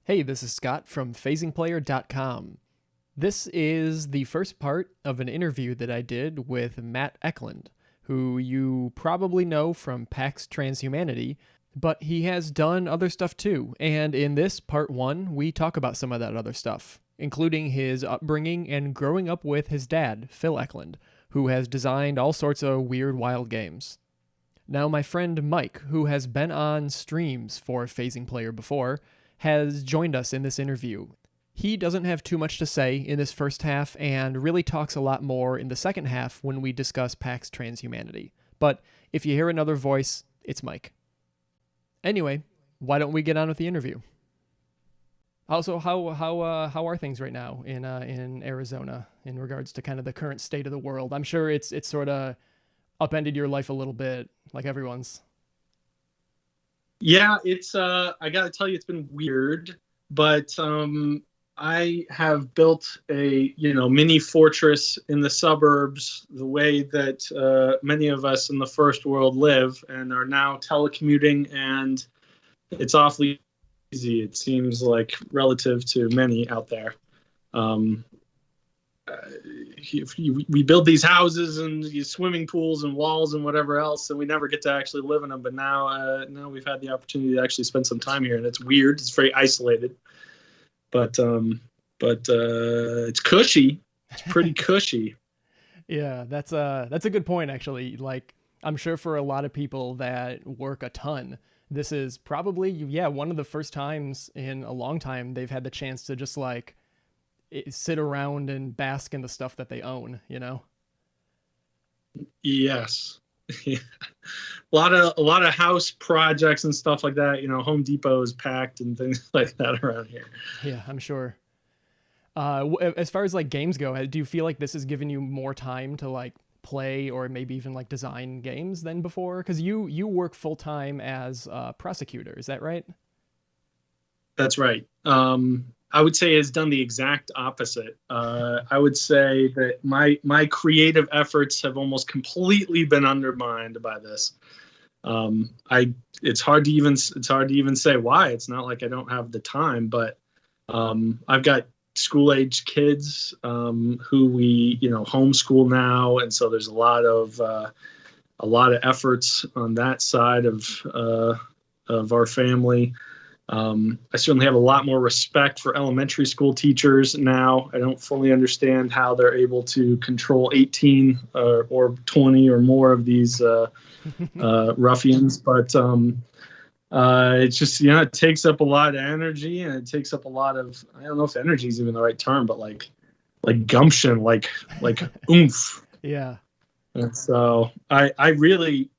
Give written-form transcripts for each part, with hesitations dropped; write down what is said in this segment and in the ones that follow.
Hey, this is Scott from phasingplayer.com. This is the first part of an interview that I did with Matt Eklund, who you probably know from Pax Transhumanity, but he has done other stuff too. And in this part one, we talk about some of that other stuff, including his upbringing and growing up with his dad, Phil Eklund, who has designed all sorts of weird, wild games. Now, my friend Mike, who has been on streams for Phasing Player before, has joined us in this interview. He doesn't have too much to say in this first half and really talks a lot more in the second half when we discuss Pax Transhumanity. But if you hear another voice, it's Mike. Anyway, why don't we get on with the interview? Also, how are things right now in Arizona in regards to kind of the current state of the world? I'm sure it's sort of upended your life a little bit, like everyone's. Yeah, it's I gotta tell you, it's been weird, but I have built a mini fortress in the suburbs, the way that many of us in the first world live, and are now telecommuting, and it's awfully easy. It seems like relative to many out there. Um, we build these houses and these swimming pools and walls and whatever else, and we never get to actually live in them. But now we've had the opportunity to actually spend some time here, and it's weird. It's very isolated, but it's cushy. It's pretty cushy. Yeah, that's a good point actually. Like I'm sure for a lot of people that work a ton, this is probably one of the first times in a long time they've had the chance to just like sit around and bask in the stuff that they own, you know? Yes. a lot of house projects and stuff like that. Home Depot is packed and things like that around here. Yeah, I'm sure. As far as like games go, do you feel like this has given you more time to like play or maybe even like design games than before? Because you work full time as a prosecutor, is that right? That's right. I would say has done the exact opposite. I would say that my creative efforts have almost completely been undermined by this. It's hard to even say why. It's not like I don't have the time, but I've got school age kids who we homeschool now, and so there's a lot of efforts on that side of our family. I certainly have a lot more respect for elementary school teachers now. I don't fully understand how they're able to control 18 or 20 or more of these ruffians, but it's just, it takes up a lot of energy, and it takes up a lot of, I don't know if energy is even the right term, but like gumption, like oomph. Yeah. And so I really,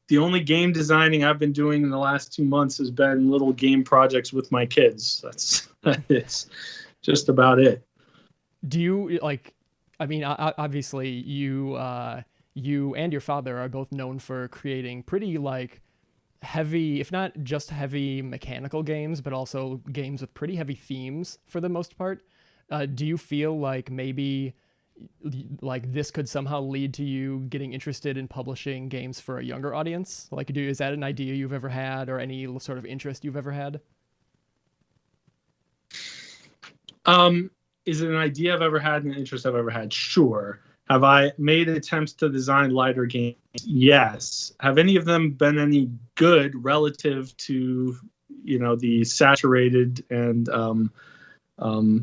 the only game designing I've been doing in the last 2 months has been little game projects with my kids. It's just about it. Do you like? I mean, obviously, you and your father are both known for creating pretty like heavy, if not just heavy mechanical games, but also games with pretty heavy themes for the most part. Do you feel like maybe like this could somehow lead to you getting interested in publishing games for a younger audience? Like, is that an idea you've ever had, or any sort of interest you've ever had? Is it an idea I've ever had, an interest I've ever had? Sure. Have I made attempts to design lighter games? Yes. Have any of them been any good relative to, the saturated and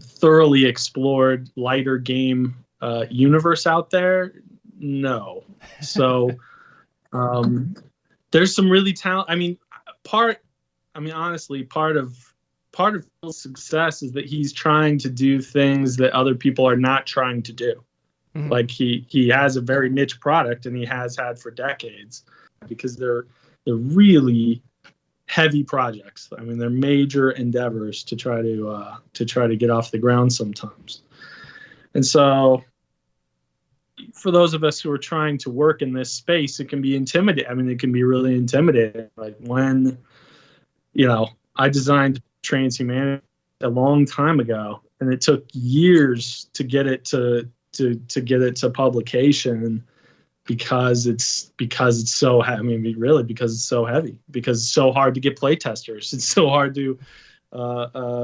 thoroughly explored lighter game universe out there? No. So there's some really talent. Honestly, part of Phil's success is that he's trying to do things that other people are not trying to do. Mm-hmm. Like he has a very niche product, and he has had for decades, because they're really heavy projects. I mean, they're major endeavors to try to get off the ground sometimes. And so for those of us who are trying to work in this space, it can be intimidating. I mean, it can be really intimidating. Like when, I designed Transhumanity a long time ago, and it took years to get it to get it to publication, because it's so heavy. I mean, really, because it's so heavy, because it's so hard to get play testers. It's so hard to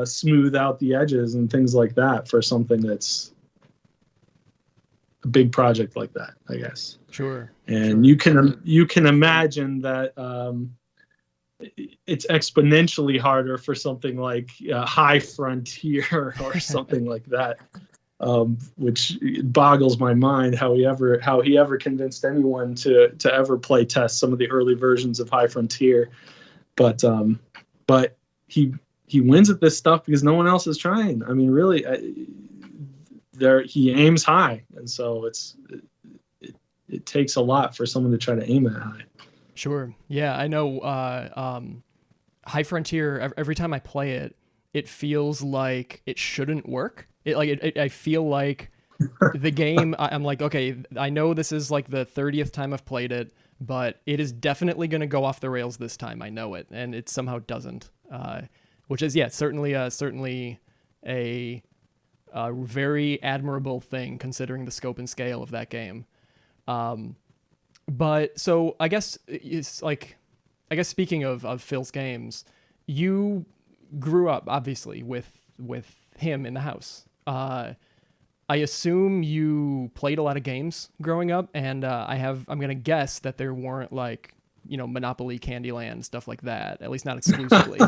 smooth out the edges and things like that for something that's a big project like that, I guess. Sure. And you can imagine that it's exponentially harder for something like High Frontier or something like that, which boggles my mind how he ever convinced anyone to ever play test some of the early versions of High Frontier. But he wins at this stuff because no one else is trying. I mean, really, he aims high, and so it takes a lot for someone to try to aim that high. Sure. Yeah, I know. High Frontier. Every time I play it, it feels like it shouldn't work. I feel like the game. I'm like, okay, I know this is like the 30th time I've played it, but it is definitely going to go off the rails this time. I know it, and it somehow doesn't. Which is certainly a very admirable thing considering the scope and scale of that game. But so I guess it's like, speaking of Phil's games, you grew up obviously with him in the house. I assume you played a lot of games growing up, and I'm gonna guess that there weren't like, Monopoly, Candyland, stuff like that, at least not exclusively.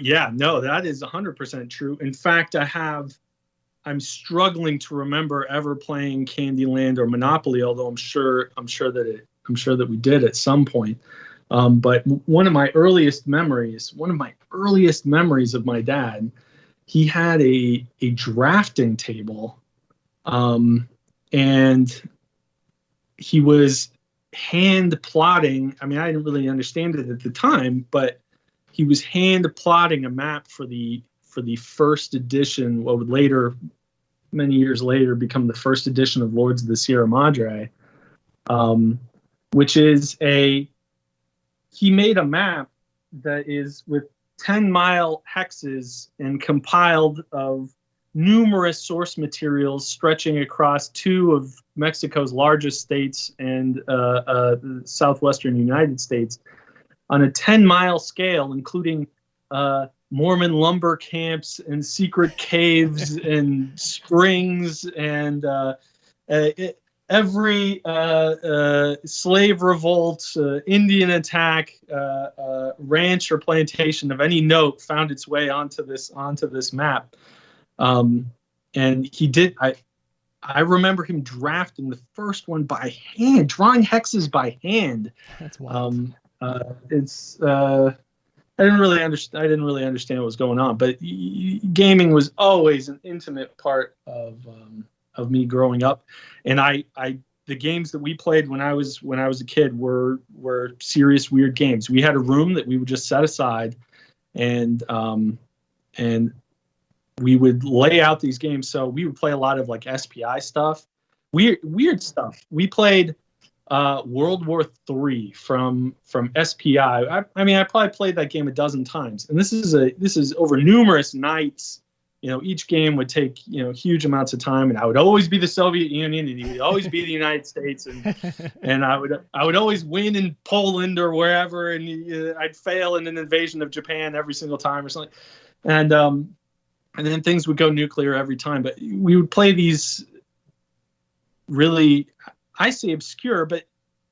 Yeah, no, that is 100% true. In fact, I'm struggling to remember ever playing Candyland or Monopoly, although I'm sure that we did at some point. But one of my earliest memories of my dad, he had a drafting table, and he was hand plotting. I mean, I didn't really understand it at the time, but he was hand plotting a map for the first edition, what would later, many years later, become the first edition of Lords of the Sierra Madre, which is he made a map that is with 10-mile hexes and compiled of numerous source materials stretching across two of Mexico's largest states and the southwestern United States on a 10-mile scale, including Mormon lumber camps and secret caves and springs and every slave revolt, Indian attack, ranch or plantation of any note found its way onto this map. And he did. I remember him drafting the first one by hand, drawing hexes by hand. That's wild. I didn't really understand what was going on, but gaming was always an intimate part of me growing up, and the games that we played when I was a kid were serious weird games. We had a room that we would just set aside, and we would lay out these games. So we would play a lot of like SPI stuff, weird stuff. We played World War III from SPI. I mean, I probably played that game a dozen times, and this is over numerous nights. Each game would take huge amounts of time, and I would always be the Soviet Union, and he would always be the United States, and I would always win in Poland or wherever, and I'd fail in an invasion of Japan every single time or something, and then things would go nuclear every time. But we would play these really, I say obscure, but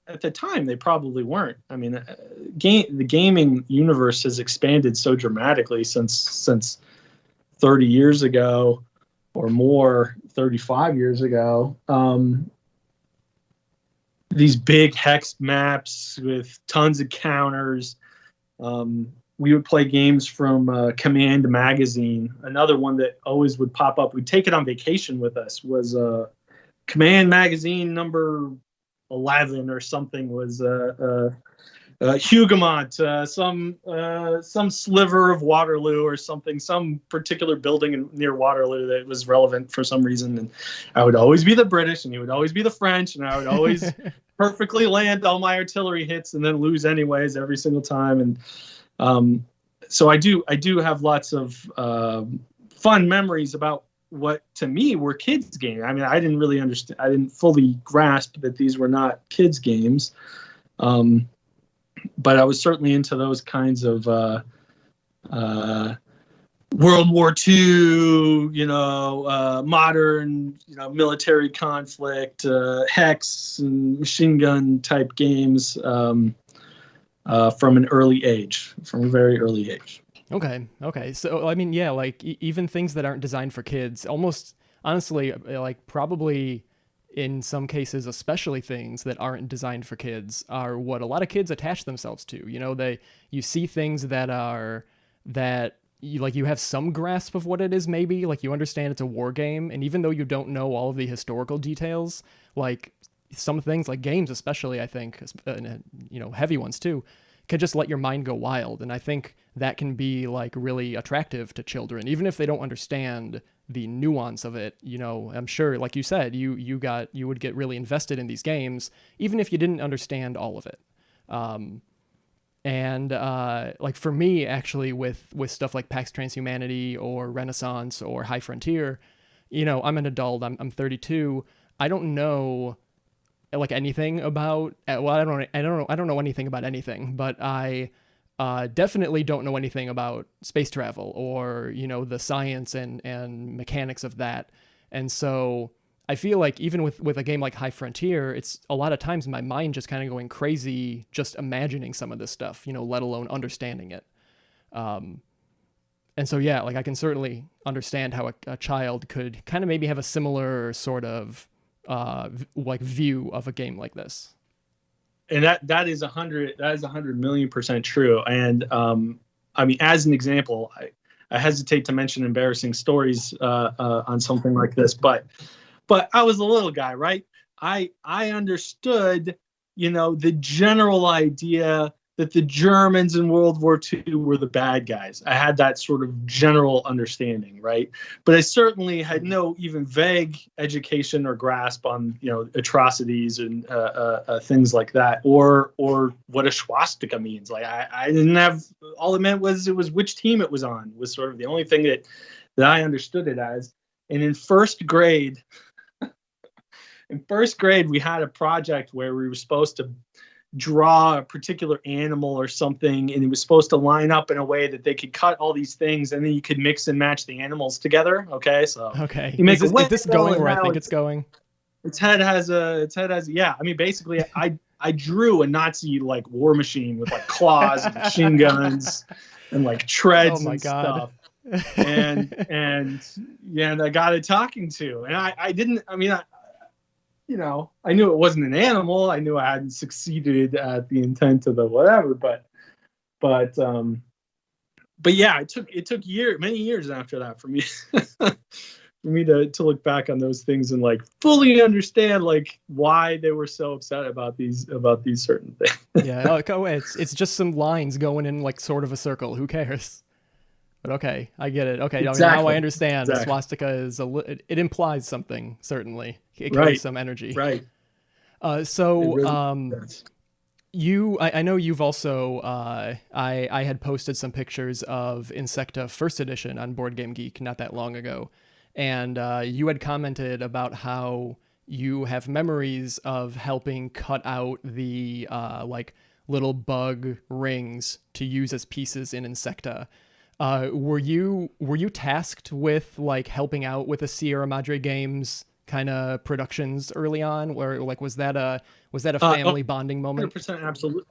at the time they probably weren't. I mean, the gaming universe has expanded so dramatically since 30 years ago or more, 35 years ago. These big hex maps with tons of counters. We would play games from Command Magazine. Another one that always would pop up, we'd take it on vacation with us, was Command Magazine number 11 or something, was Huguemont, some sliver of Waterloo or something, some particular building near Waterloo that was relevant for some reason. And I would always be the British, and he would always be the French, and I would always perfectly land all my artillery hits and then lose anyways every single time. And so I do have lots of fun memories about what to me were kids games. I mean, I didn't really understand. I didn't fully grasp that these were not kids games. But I was certainly into those kinds of World War II, modern, military conflict, hex and machine gun type games from a very early age. Okay. So, I mean, yeah, like even things that aren't designed for kids, almost honestly, like probably in some cases, especially things that aren't designed for kids are what a lot of kids attach themselves to. You see things that you have some grasp of what it is, maybe like you understand it's a war game. And even though you don't know all of the historical details, like some things like games, especially, I think, heavy ones too, can just let your mind go wild. And I think that can be like really attractive to children, even if they don't understand the nuance of it. I'm sure, like you said, you would get really invested in these games, even if you didn't understand all of it. Like for me, actually, with stuff like Pax Transhumanity or Renaissance or High Frontier, I'm an adult. I'm 32. I don't know like anything about. Well, I don't know anything about anything, but I definitely don't know anything about space travel or the science and mechanics of that. And so I feel like even with a game like High Frontier, it's a lot of times my mind just kind of going crazy just imagining some of this stuff, let alone understanding it. And so, yeah, like I can certainly understand how a child could kind of maybe have a similar sort of like view of a game like this. And that is 100 million% true. And I mean, as an example, I hesitate to mention embarrassing stories on something like this, but I was a little guy, right? I understood, the general idea that the Germans in World War II were the bad guys. I had that sort of general understanding, right? But I certainly had no even vague education or grasp on, atrocities and things like that, or what a swastika means. Like I didn't have. All it meant was which team it was on. Was sort of the only thing that I understood it as. And in first grade. We had a project where we were supposed to draw a particular animal or something, and it was supposed to line up in a way that they could cut all these things, and then you could mix and match the animals together. Okay, so you make is this going where I think it's going? Its head has yeah. I mean, basically, I drew a Nazi like war machine with like claws and machine guns and like treads and stuff. And I got it talking to, and I didn't. I mean, I knew it wasn't an animal. I knew I hadn't succeeded at the intent of the whatever, but yeah, it took many years after that for me for me to look back on those things and like fully understand like why they were so upset about these certain things. Yeah, it's just some lines going in like sort of a circle. Who cares? But okay, I get it. Okay, exactly. Now I understand. Exactly. Swastika is it implies something, certainly. It carries some energy. Right. So I know you've also I had posted some pictures of Insecta First Edition on Board Game Geek not that long ago, and you had commented about how you have memories of helping cut out the like little bug rings to use as pieces in Insecta. Were you tasked with like helping out with the Sierra Madre Games kind of productions early on, where like was that a family bonding moment? 100%, absolutely.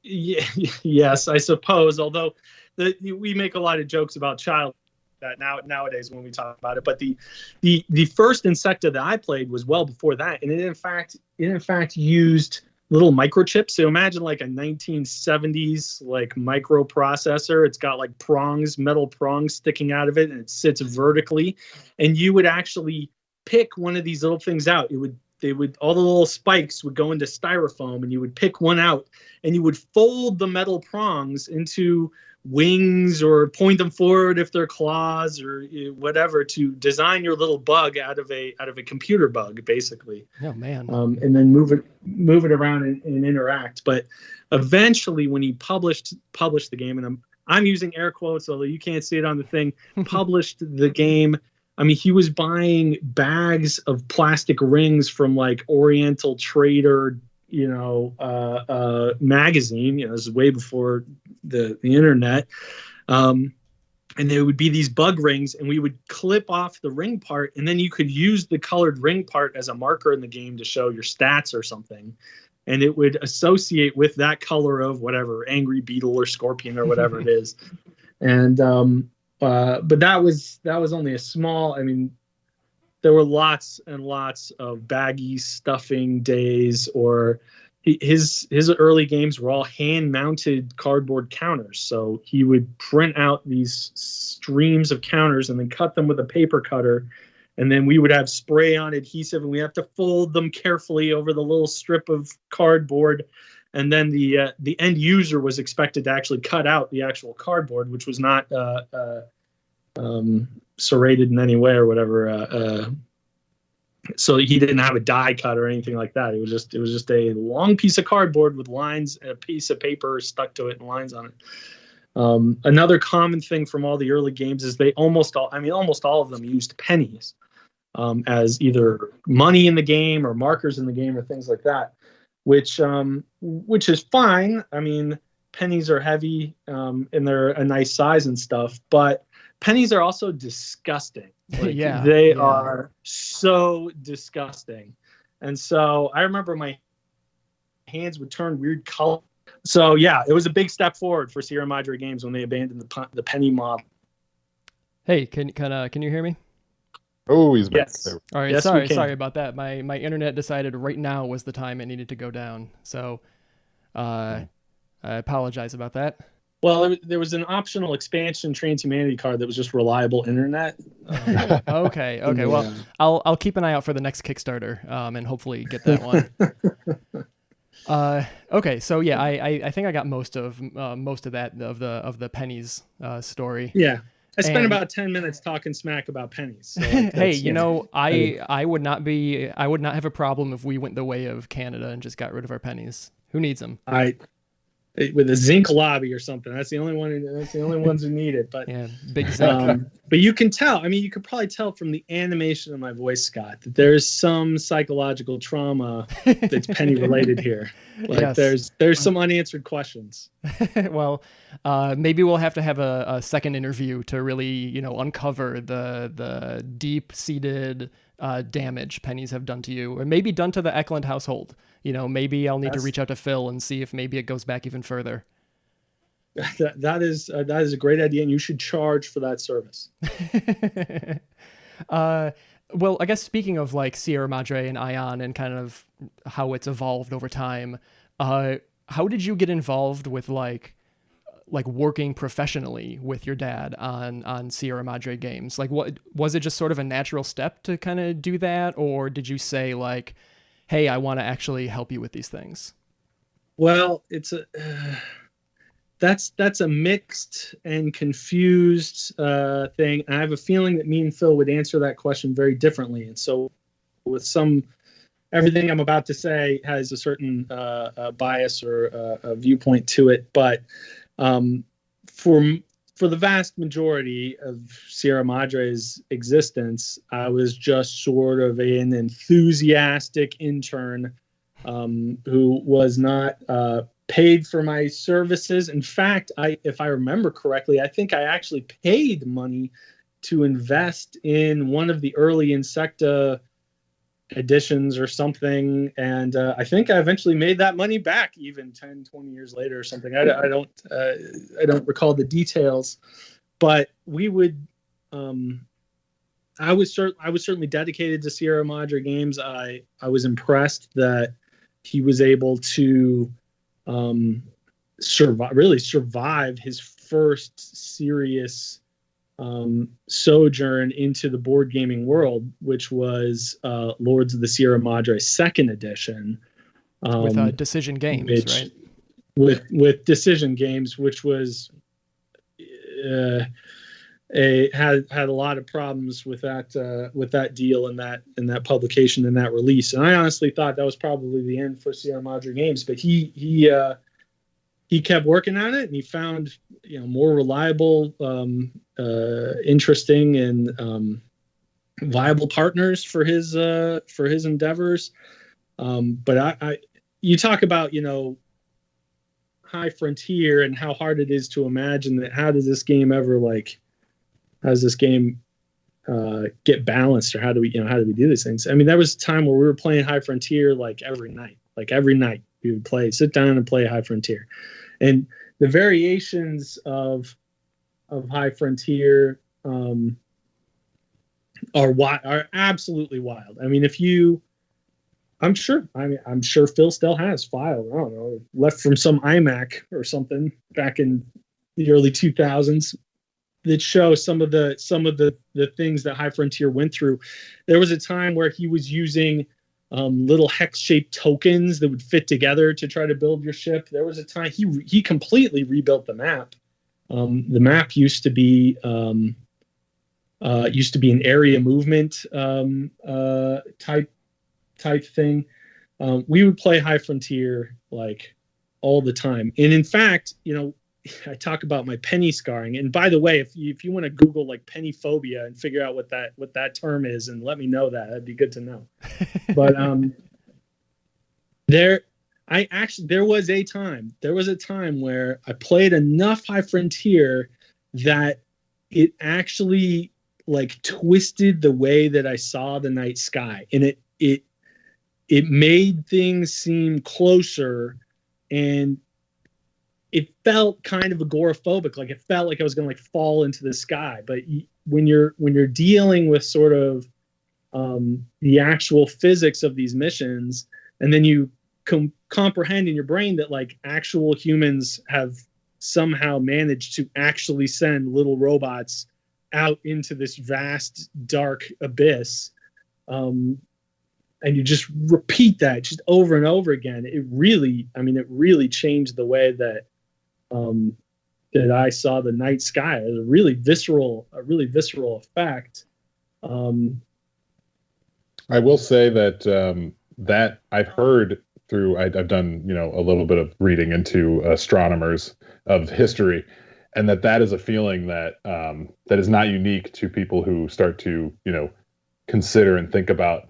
Yeah, yes, I suppose. Although we make a lot of jokes about child that nowadays when we talk about it, but the first Insecta that I played was well before that, and it in fact used little microchips. So imagine like a 1970s like microprocessor. It's got like metal prongs sticking out of it, and it sits vertically. And you would actually pick one of these little things out. All the little spikes would go into styrofoam, and you would pick one out, and you would fold the metal prongs into wings or point them forward if they're claws or whatever to design your little bug out of a computer bug, basically. Oh man. And then move it around and interact. But eventually, when he published the game, and I'm using air quotes, although you can't see it on the thing, published the game. I mean, he was buying bags of plastic rings from like Oriental Trader, magazine. This is way before the internet. And there would be these bug rings, and we would clip off the ring part, and then you could use the colored ring part as a marker in the game to show your stats or something. And it would associate with that color of whatever, angry beetle or scorpion or whatever it is. And but that was only a small. I mean, there were lots and lots of baggy stuffing days, or his early games were all hand-mounted cardboard counters. So he would print out these streams of counters and then cut them with a paper cutter, and then we would have spray-on adhesive, and we have to fold them carefully over the little strip of cardboard. And then the end user was expected to actually cut out the actual cardboard, which was not serrated in any way or whatever. So he didn't have a die cut or anything like that. It was just a long piece of cardboard with lines and a piece of paper stuck to it and lines on it. Another common thing from all the early games is almost all of them used pennies as either money in the game or markers in the game or things like that, which is fine. I mean, pennies are heavy and they're a nice size and stuff, but pennies are also disgusting. They are so disgusting. And so I remember my hands would turn weird color. So yeah, it was a big step forward for Sierra Madre Games when they abandoned the penny model. Hey, can you hear me? Oh, he's back. Yes. All right, yes, sorry about that. My internet decided right now was the time it needed to go down. So I apologize about that. Well, there was an optional expansion Transhumanity card that was just reliable internet. Okay. Well, I'll keep an eye out for the next Kickstarter and hopefully get that one. Okay, so yeah, I think I got most of that of the pennies story. Yeah, I spent about 10 minutes talking smack about pennies. So hey, I would not have a problem if we went the way of Canada and just got rid of our pennies. Who needs them? With a zinc lobby or something. That's the only ones who need it. But yeah, big zinc. But you can tell. I mean, you could probably tell from the animation of my voice, Scott, that there's some psychological trauma that's penny related here. Like yes. there's some unanswered questions. Well, maybe we'll have to have a second interview to really uncover the deep seated damage pennies have done to you, or maybe done to the Eklund household. Maybe I'll need to reach out to Phil and see if maybe it goes back even further. That is a great idea, and you should charge for that service. Well, I guess speaking of like Sierra Madre and Ion and kind of how it's evolved over time, how did you get involved with like working professionally with your dad on Sierra Madre games? Like, what was it? Just sort of a natural step to kind of do that, or did you say like, hey, I want to actually help you with these things? Well, that's a mixed and confused thing. I have a feeling that me and Phil would answer that question very differently. And so with everything I'm about to say has a certain bias or a viewpoint to it. But for the vast majority of Sierra Madre's existence, I was just sort of an enthusiastic intern who was not paid for my services. In fact, if I remember correctly, I think I actually paid money to invest in one of the early Insecta editions or something, and I think I eventually made that money back even 10, 20 years later or something. I don't recall the details, but we would I was certainly dedicated to Sierra Madre games. I was impressed that he was able to survive his first serious sojourn into the board gaming world, which was Lords of the Sierra Madre second edition, with Decision Games, right? With Decision Games, which was had a lot of problems with that deal and that publication and that release. And I honestly thought that was probably the end for Sierra Madre Games, but he kept working on it, and he found more reliable, interesting, and viable partners for his endeavors. But you talk about, High Frontier and how hard it is to imagine that. How does this game get balanced, or how do we do these things? I mean, there was a time where we were playing High Frontier like every night we would sit down and play High Frontier, and the variations of High Frontier are absolutely wild. I mean, I'm sure Phil still has files, I don't know, left from some iMac or something back in the early 2000s that show some of the things that High Frontier went through. There was a time where he was using little hex-shaped tokens that would fit together to try to build your ship. There was a time he completely rebuilt the map. The map used to be an area movement type thing. We would play High Frontier like all the time, and in fact, I talk about my penny scarring. And by the way, if you want to Google like penny phobia and figure out what that term is, and let me know that'd be good to know. But there was a time where I played enough High Frontier that it actually like twisted the way that I saw the night sky, and it made things seem closer, and it felt kind of agoraphobic. Like it felt like I was going to like fall into the sky. But when you're dealing with sort of the actual physics of these missions, and then you comprehend in your brain that like actual humans have somehow managed to actually send little robots out into this vast dark abyss, and you just repeat that just over and over again, it really changed the way that I saw the night sky. It was a really visceral effect. I will say that that I've heard through. I've done a little bit of reading into astronomers of history, and that is a feeling that that is not unique to people who start to consider and think about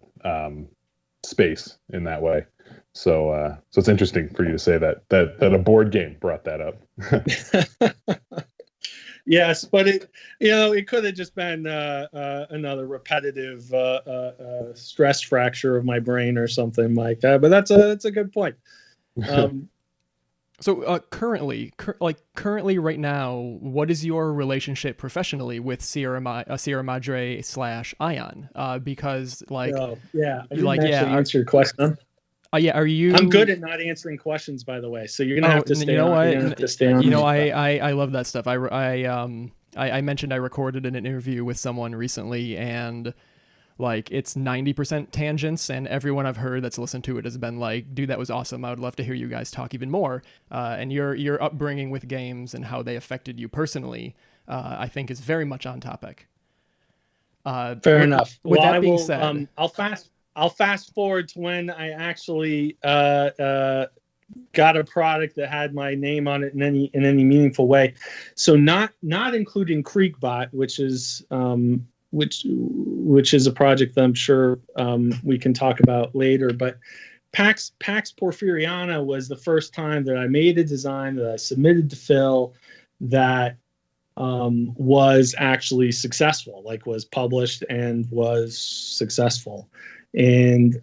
space in that way. So it's interesting for you to say that a board game brought that up. Yes, but it could have just been another repetitive stress fracture of my brain or something like that. But that's a good point. So currently right now, what is your relationship professionally with Sierra Madre / Ion? Because like, I didn't answer your question. Yeah, are you? I'm good at not answering questions, by the way. So you're gonna have to stay. I love that stuff. I mentioned I recorded an interview with someone recently, and like it's 90% tangents, and everyone I've heard that's listened to it has been like, "Dude, that was awesome. I would love to hear you guys talk even more." And your upbringing with games and how they affected you personally, I think is very much on topic. Fair enough. With that being said, I'll fast forward to when I actually got a product that had my name on it in any meaningful way. So not including Kriegbot, which is a project that I'm sure we can talk about later. But Pax Porfiriana was the first time that I made a design that I submitted to Phil that was actually successful, like was published and was successful. And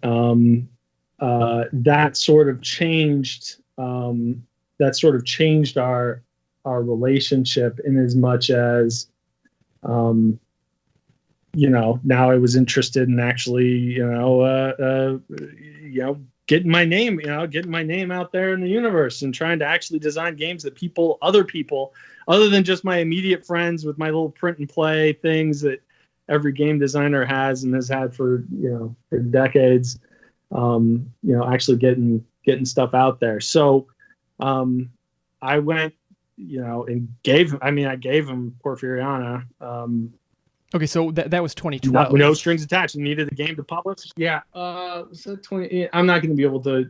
that sort of changed our relationship, in as much as now I was interested in actually getting my name out there in the universe, and trying to actually design games that other people other than just my immediate friends with my little print and play things that every game designer has and has had for decades, actually getting stuff out there. So I went, and I gave him Porfiriana. Okay, so that was 2012. No strings attached. Needed a game to publish. Yeah. So 20. I'm not going to be able to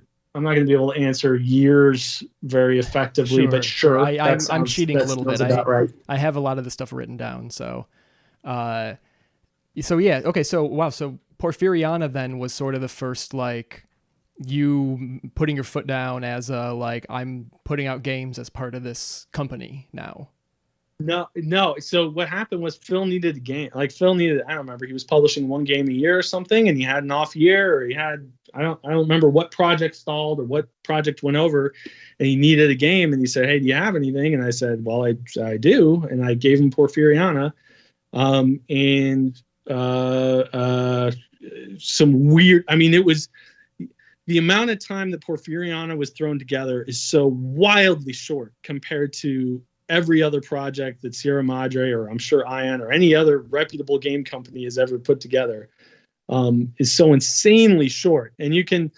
answer years very effectively, but sure. I'm cheating a little bit. Right. I have a lot of the stuff written down. So, yeah. Okay. So wow. So Porfiriana then was sort of the first you putting your foot down as a, like, I'm putting out games as part of this company now? No. So what happened was Phil needed a game. Like Phil needed, I don't remember, he was publishing one game a year or something, and he had an off year, or he had, I don't remember what project stalled or what project went over, and he needed a game, and he said, "Hey, do you have anything?" And I said, "Well, I do," and I gave him Porfiriana, and some weird. I mean, it was the amount of time that Porfiriana was thrown together is so wildly short compared to every other project that Sierra Madre, or I'm sure Ion, or any other reputable game company has ever put together, is so insanely short. And you can,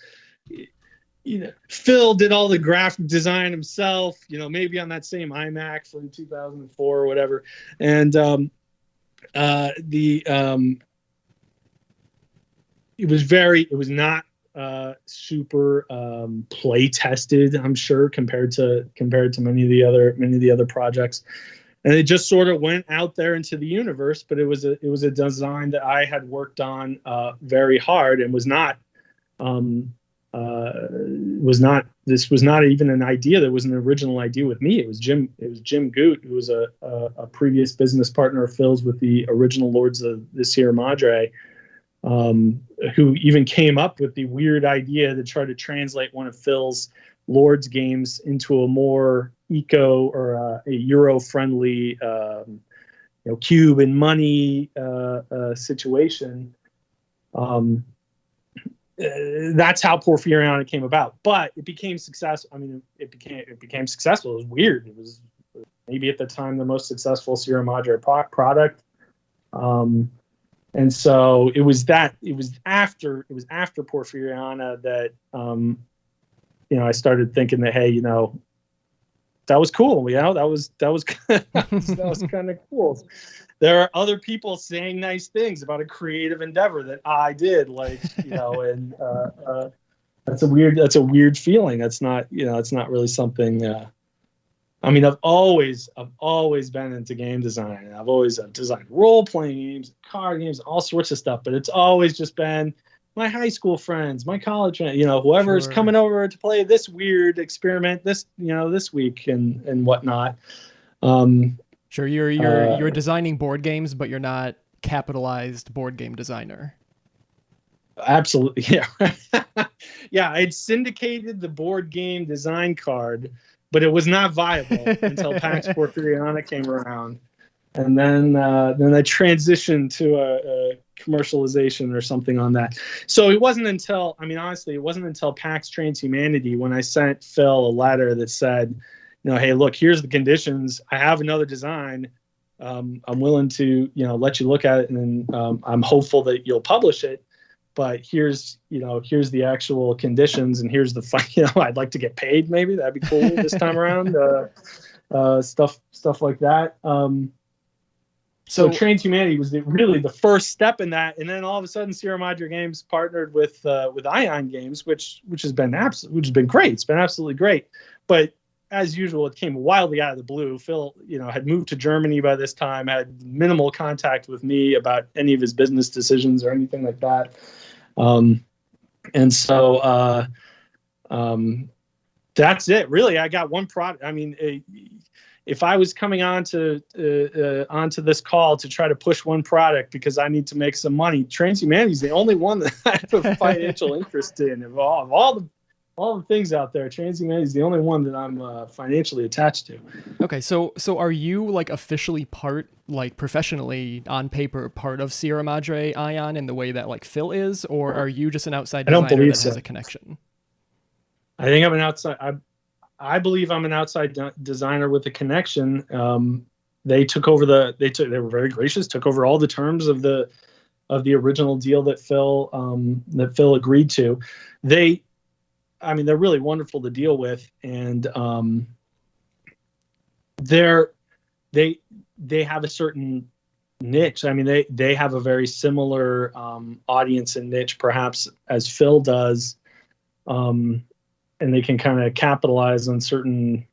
Phil did all the graphic design himself, maybe on that same iMac from 2004 or whatever. And it was not super play tested, I'm sure, compared to many of the other projects, and it just sort of went out there into the universe. But it was a design that I had worked on very hard, and was not this was not even an idea that was an original idea with me. It was Jim Goot, who was a previous business partner of Phil's with the original Lords of the Sierra Madre, who even came up with the weird idea to try to translate one of Phil's Lords games into a more eco or a Euro-friendly, cube and money situation. That's how Porfiriana came about, but it became successful. I mean, it became successful. It was weird. It was maybe at the time the most successful Sierra Madre product. And so it was after Porfiriana that, I started thinking that, hey, that was cool. That was that was kind of cool. There are other people saying nice things about a creative endeavor that I did, and that's a weird feeling. That's not, it's not really something, I mean, I've always been into game design. I've always designed role-playing games, card games, all sorts of stuff. But it's always just been my high school friends, my college friends, whoever's coming over to play this weird experiment this week and whatnot. Sure, you're designing board games, but you're not capitalized board game designer. Absolutely, yeah. Yeah, I'd syndicated the board game design card, but it was not viable until Pax Porfiriana came around, and then I transitioned to a commercialization or something on that. So it wasn't until, honestly, it wasn't until Pax Transhumanity when I sent Phil a letter that said, hey, look, here's the conditions. I have another design. I'm willing to, let you look at it, and I'm hopeful that you'll publish it. But here's the actual conditions, and here's the I'd like to get paid. Maybe that'd be cool this time around. Stuff like that. So Transhumanity was really the first step in that, and then all of a sudden, Sierra Madre Games partnered with Ion Games, which has been great. It's been absolutely great. But as usual, it came wildly out of the blue. Phil, had moved to Germany by this time, had minimal contact with me about any of his business decisions or anything like that. And so that's it. Really, I got one product. I mean, if I was coming onto this call to try to push one product because I need to make some money, Transhumanity is the only one that I have a financial interest in. Of all the things out there, Transhumanity is the only one that I'm financially attached to. Okay, so are you like officially part, like professionally on paper, part of Sierra Madre Ion in the way that like Phil is, or are you just an outside designer that has a connection? I think I'm an outside. I believe I'm an outside designer with a connection. They took over they were very gracious, took over all the terms of the original deal that Phil agreed to. They're really wonderful to deal with, and they have a certain niche. I mean, they have a very similar audience and niche, perhaps, as Phil does, and they can kind of capitalize on certain,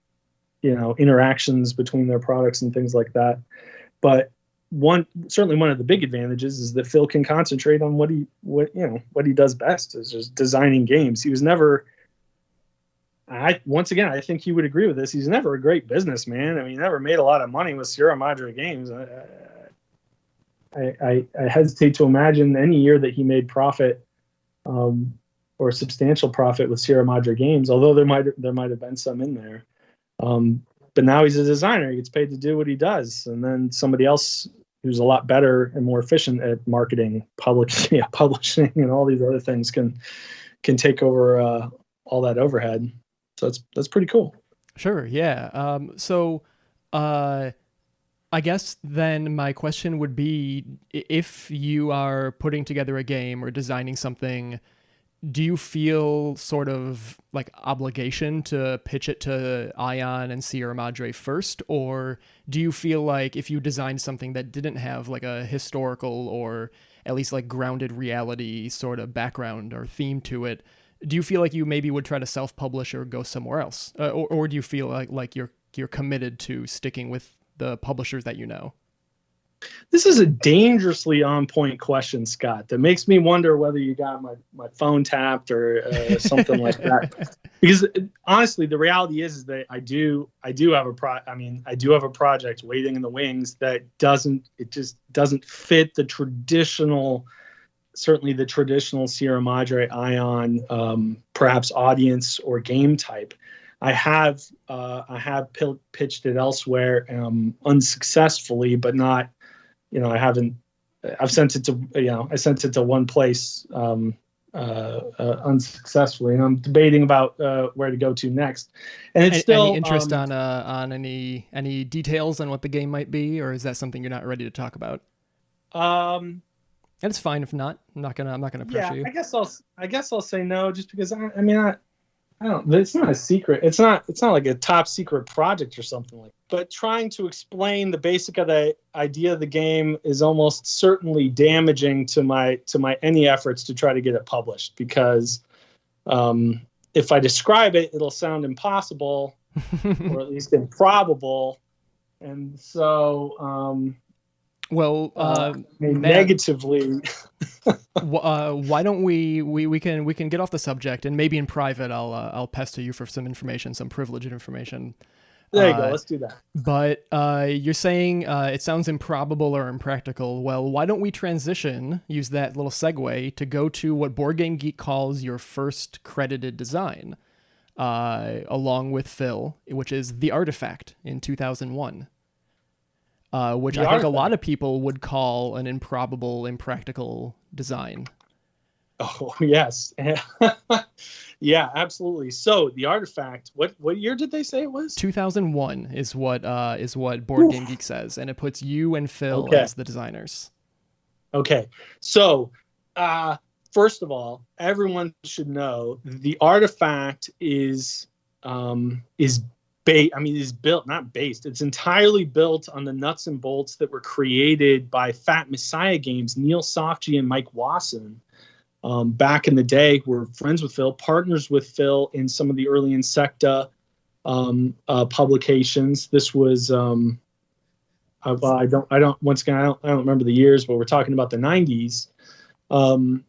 interactions between their products and things like that. But certainly one of the big advantages is that Phil can concentrate on what he does best, is just designing games. He was never, once again, I think he would agree with this, he's never a great businessman. I mean, he never made a lot of money with Sierra Madre Games. I hesitate to imagine any year that he made profit, or substantial profit with Sierra Madre Games, although there might have been some in there. But now he's a designer. He gets paid to do what he does. And then somebody else who's a lot better and more efficient at marketing, publishing, and all these other things can take over all that overhead. So that's pretty cool. Sure, yeah. So I guess then my question would be, if you are putting together a game or designing something, do you feel sort of like obligation to pitch it to Ion and Sierra Madre first? Or do you feel like if you designed something that didn't have like a historical or at least like grounded reality sort of background or theme to it, do you feel like you maybe would try to self-publish or go somewhere else? Or do you feel like you're committed to sticking with the publishers that you know? This is a dangerously on-point question, Scott, that makes me wonder whether you got my phone tapped or something like that. Because honestly, the reality is that I do have a project waiting in the wings that doesn't fit the traditional, certainly the traditional Sierra Madre Ion, perhaps audience or game type. I have pitched it elsewhere, unsuccessfully, but not. I've sent it to one place unsuccessfully, and I'm debating about where to go to next. And it's still any interest on any details on what the game might be, or is that something you're not ready to talk about? And it's fine if not. I'm not gonna pressure you. I guess I'll say no, just because I don't. It's not a secret. It's not like a top secret project or something like that. But trying to explain the basic of the idea of the game is almost certainly damaging to my any efforts to try to get it published, because if I describe it, it'll sound impossible or at least improbable, and so negatively. Why don't we can get off the subject, and maybe in private I'll pester you for some information, some privileged information. There you go. Let's do that. But you're saying it sounds improbable or impractical. Well, why don't we use that little segue to go to what Board Game Geek calls your first credited design, along with Phil, which is The Artifact in 2001. Which I think a lot of people would call an improbable, impractical design. Oh, yes. Yeah, absolutely. So The Artifact, what year did they say it was? 2001 is what Board Game Geek says, and it puts you and Phil as the designers. Okay. So, first of all, everyone should know The Artifact is built, not based. It's entirely built on the nuts and bolts that were created by Fat Messiah Games, Neil Sofji and Mike Wasson. Back in the day, were friends with Phil, partners with Phil in some of the early Insecta publications. This was I don't remember the years, but we're talking about the 90s. Neil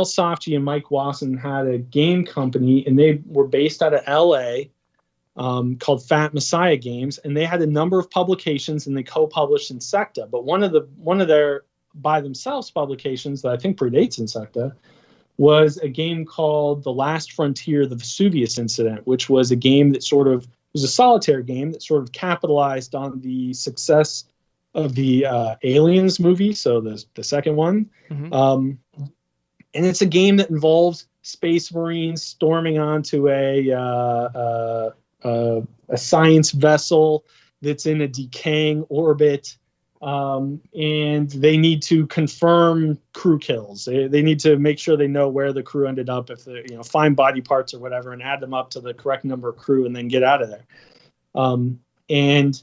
Sofji and Mike Wasson had a game company, and they were based out of LA, called Fat Messiah Games, and they had a number of publications, and they co-published Insecta. But one of their by themselves publications that I think predates Insecta was a game called The Last Frontier: The Vesuvius Incident, which was a game that was a solitaire game that sort of capitalized on the success of the Aliens movie, so the second one. Mm-hmm. And it's a game that involves space marines storming onto a science vessel that's in a decaying orbit, and they need to confirm crew kills. They need to make sure they know where the crew ended up, if they find body parts or whatever, and add them up to the correct number of crew, and then get out of there. And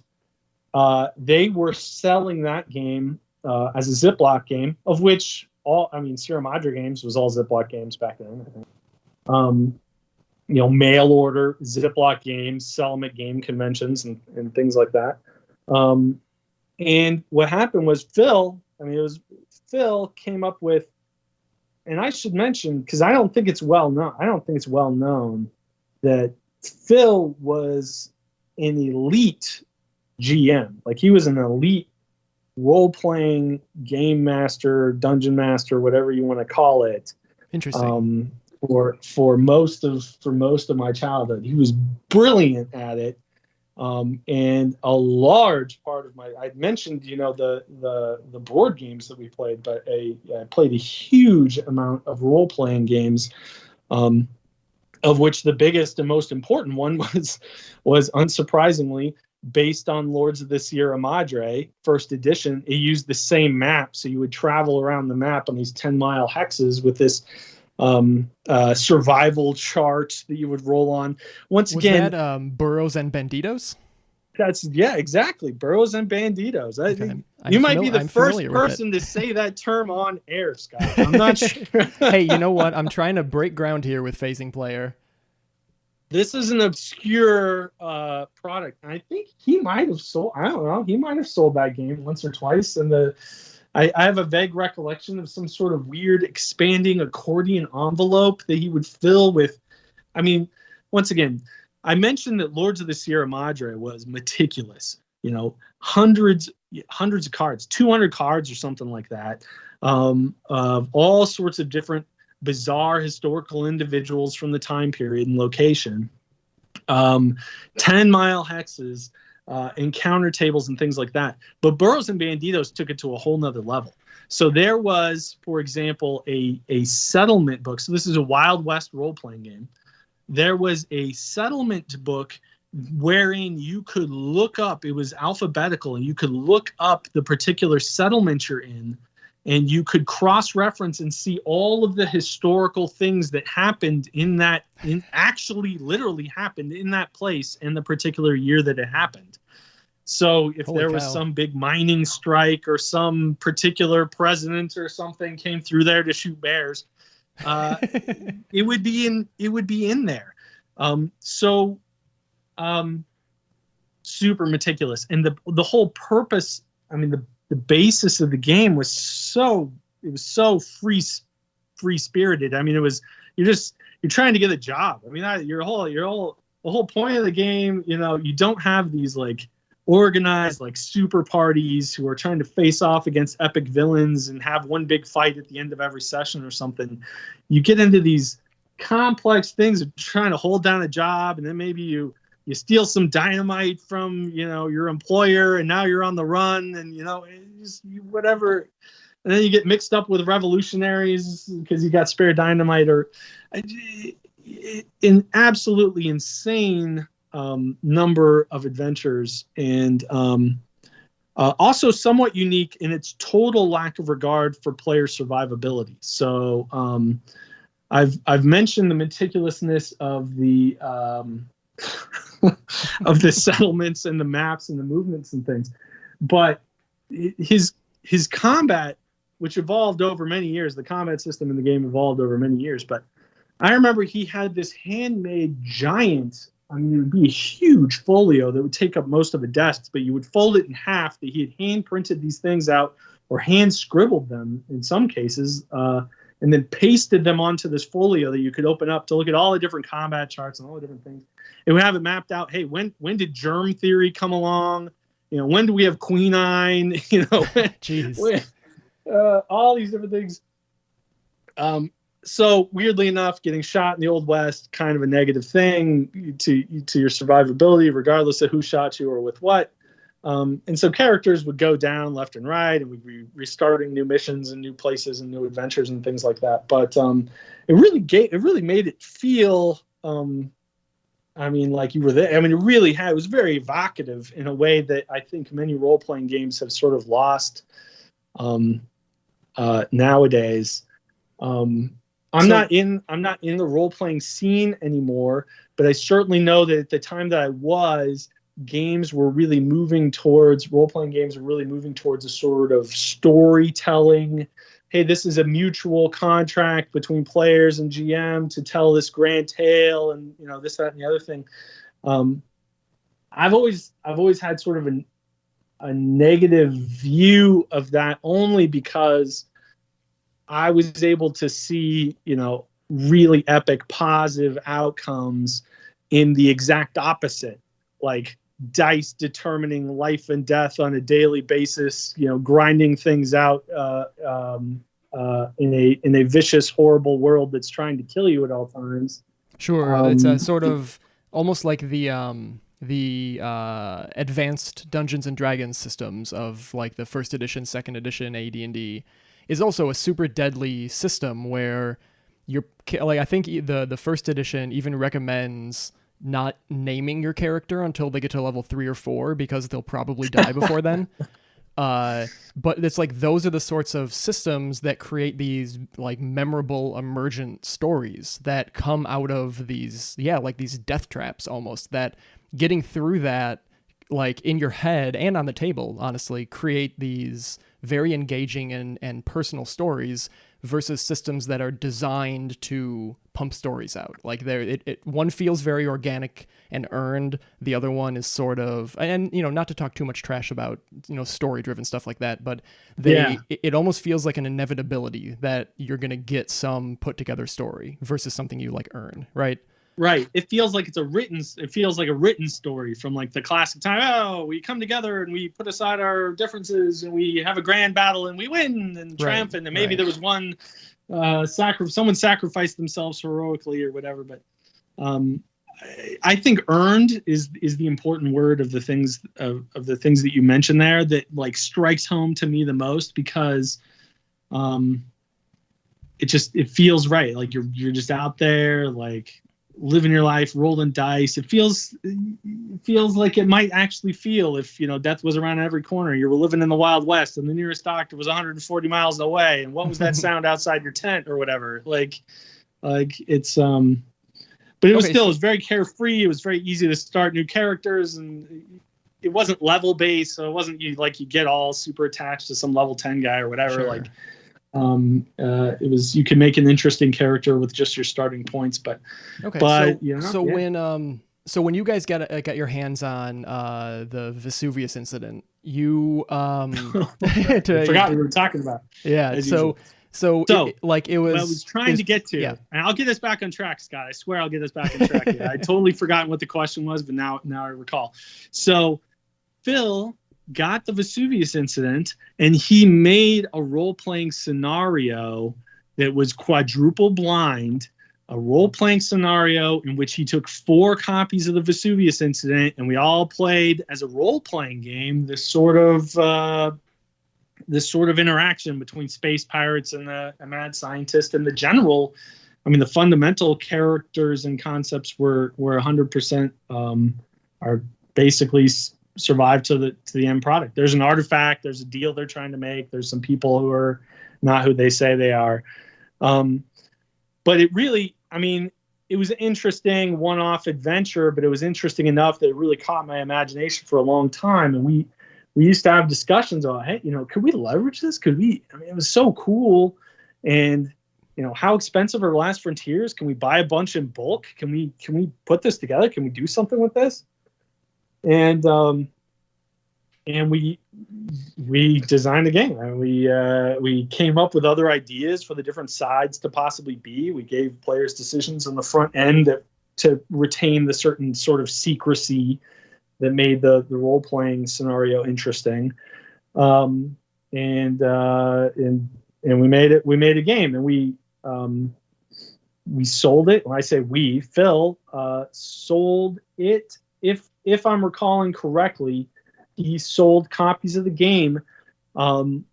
they were selling that game as a Ziploc game, of which Sierra Madre Games was all Ziploc games back then, I think. Mail order Ziploc games, sell them at game conventions and things like that. And what happened was Phil came up with, and I should mention, because I don't think it's well known that Phil was an elite GM. Like, he was an elite role-playing game master, dungeon master, whatever you want to call it. Interesting. For most of my childhood, he was brilliant at it. And a large part of I mentioned, the board games that we played, but I played a huge amount of role-playing games, of which the biggest and most important one was unsurprisingly based on Lords of the Sierra Madre first edition. It used the same map, so you would travel around the map on these 10-mile hexes with this survival chart that you would roll on. Was that Burros and Banditos? Exactly. Burros and Banditos. Okay. You might be the first person to say that term on air, Scott. I'm not sure. Hey, you know what? I'm trying to break ground here with Phasing Player. This is an obscure product. I think he might have sold. I don't know. He might have sold that game once or twice. And I have a vague recollection of some sort of weird expanding accordion envelope that he would fill with. I mean, once again, I mentioned that Lords of the Sierra Madre was meticulous. Hundreds of cards, 200 cards or something like that, of all sorts of different bizarre historical individuals from the time period and location, 10-mile hexes, encounter tables and things like that. But Burros and Banditos took it to a whole nother level. So there was, for example, a settlement book. So this is a Wild West role-playing game. There was a settlement book wherein you could look up, it was alphabetical, and you could look up the particular settlement you're in, and you could cross-reference and see all of the historical things that happened actually literally happened in that place in the particular year that it happened. So if there was some big mining strike or some particular president or something came through there to shoot bears, it would be in there. Super meticulous. And the whole purpose, I mean, the basis of the game was so free spirited. I mean, you're trying to get a job. I mean, the whole point of the game, you don't have these like organized like super parties who are trying to face off against epic villains and have one big fight at the end of every session or something. You get into these complex things of trying to hold down a job, and then maybe you steal some dynamite from your employer, and now you're on the run, and whatever, and then you get mixed up with revolutionaries because you got spare dynamite, or an absolutely insane number of adventures, and also somewhat unique in its total lack of regard for player survivability. So I've mentioned the meticulousness of the of the settlements and the maps and the movements and things, but his combat, which evolved over many years, the combat system in the game evolved over many years. But I remember he had this handmade giant. I mean, it would be a huge folio that would take up most of a desk, but you would fold it in half. That he had hand printed these things out or hand scribbled them in some cases, and then pasted them onto this folio that you could open up to look at all the different combat charts and all the different things. It would have it mapped out. Hey, when did germ theory come along? When do we have quinine? Jeez. All these different things. So weirdly enough, getting shot in the Old West, kind of a negative thing to your survivability, regardless of who shot you or with what. And so characters would go down left and right, and we'd be restarting new missions and new places and new adventures and things like that. But it really made it feel, like you were there. I mean, it was very evocative in a way that I think many role-playing games have sort of lost nowadays. I'm not in the role-playing scene anymore, but I certainly know that at the time that I was, role-playing games were really moving towards a sort of storytelling. Hey, this is a mutual contract between players and GM to tell this grand tale, and this, that, and the other thing. I've always had sort of a negative view of that only because I was able to see, really epic positive outcomes in the exact opposite, like dice determining life and death on a daily basis, grinding things out in a vicious, horrible world that's trying to kill you at all times. Sure, it's a sort of almost like the advanced Dungeons and Dragons systems of like the first edition, second edition AD&D is also a super deadly system where you're like, I think the first edition even recommends not naming your character until they get to level 3 or 4 because they'll probably die before then. But it's like those are the sorts of systems that create these like memorable emergent stories that come out of these, like these death traps almost, that getting through that like in your head and on the table, honestly, create these very engaging and personal stories versus systems that are designed to pump stories out. Like one feels very organic and earned. The other one is sort of, and not to talk too much trash about story-driven stuff like that, but it almost feels like an inevitability that you're gonna get some put together story versus something you like earn, right? Right. It feels like a written story from like the classic time. Oh, we come together and we put aside our differences and we have a grand battle and we win and triumphant. And maybe there was one someone sacrificed themselves heroically or whatever. But I think earned is the important word of the things of the things that you mentioned there that like strikes home to me the most because it feels right. Like you're just out there like living your life, rolling dice. It feels like it might actually feel if death was around every corner. You were living in the Wild West, and the nearest doctor was 140 miles away. And what was that sound outside your tent or whatever? Like it's but it was it was very carefree. It was very easy to start new characters, and it wasn't level based, so it wasn't you get all super attached to some level 10 guy or whatever. Sure. It was you can make an interesting character with just your starting points, but when you guys got your hands on the Vesuvius incident, you I forgot we were talking about. Yeah, so it was what I was trying to get to, and I'll get us back on track, Scott. I swear I'll get us back on track. I totally forgotten what the question was, but now I recall. So Phil got the Vesuvius incident and he made a role-playing scenario that was quadruple blind, a role-playing scenario in which he took 4 copies of the Vesuvius incident and we all played as a role-playing game this sort of interaction between space pirates and a mad scientist. And the fundamental characters and concepts were 100% are basically survive to the end product. There's an artifact, there's a deal they're trying to make, there's some people who are not who they say they are. But it really, it was an interesting one-off adventure, but it was interesting enough that it really caught my imagination for a long time. And we used to have discussions about, hey, could we leverage this? It was so cool. And, how expensive are Last Frontiers? Can we buy a bunch in bulk? Can we put this together? Can we do something with this? And we designed the game, and we came up with other ideas for the different sides to possibly be. We gave players decisions on the front end to retain the certain sort of secrecy that made the role-playing scenario interesting. And we made a game, and we sold it. When I say we, Phil sold it. If I'm recalling correctly, he sold copies of the game, from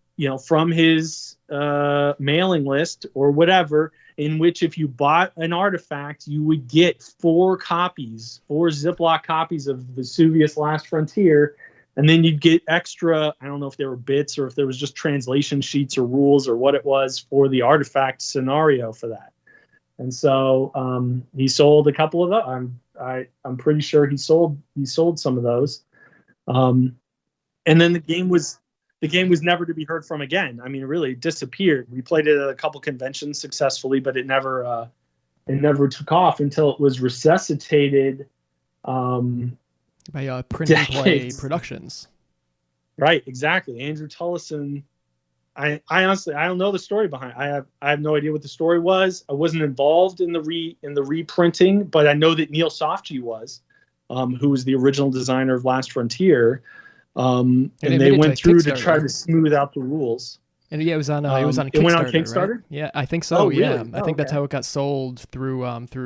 his mailing list or whatever, in which if you bought an artifact, you would get 4 Ziploc copies of Vesuvius Last Frontier, and then you'd get extra, I don't know if there were bits or if there was just translation sheets or rules or what it was for the artifact scenario for that. And so he sold a couple of them. I'm pretty sure he sold some of those, and then the game was never to be heard from again. It really disappeared. We played it at a couple conventions successfully, but it never took off until it was resuscitated by Print and Play Productions. Right, exactly. Andrew Tullison. I honestly I don't know the story behind. I have no idea what the story was. I wasn't involved in the reprinting, but I know that Neil Sofji was, who was the original designer of Last Frontier. And they went through to try to smooth out the rules. And yeah, it was on Kickstarter. It went on Kickstarter, right? Yeah, I think so. Oh, yeah, really? I think that's how it got sold through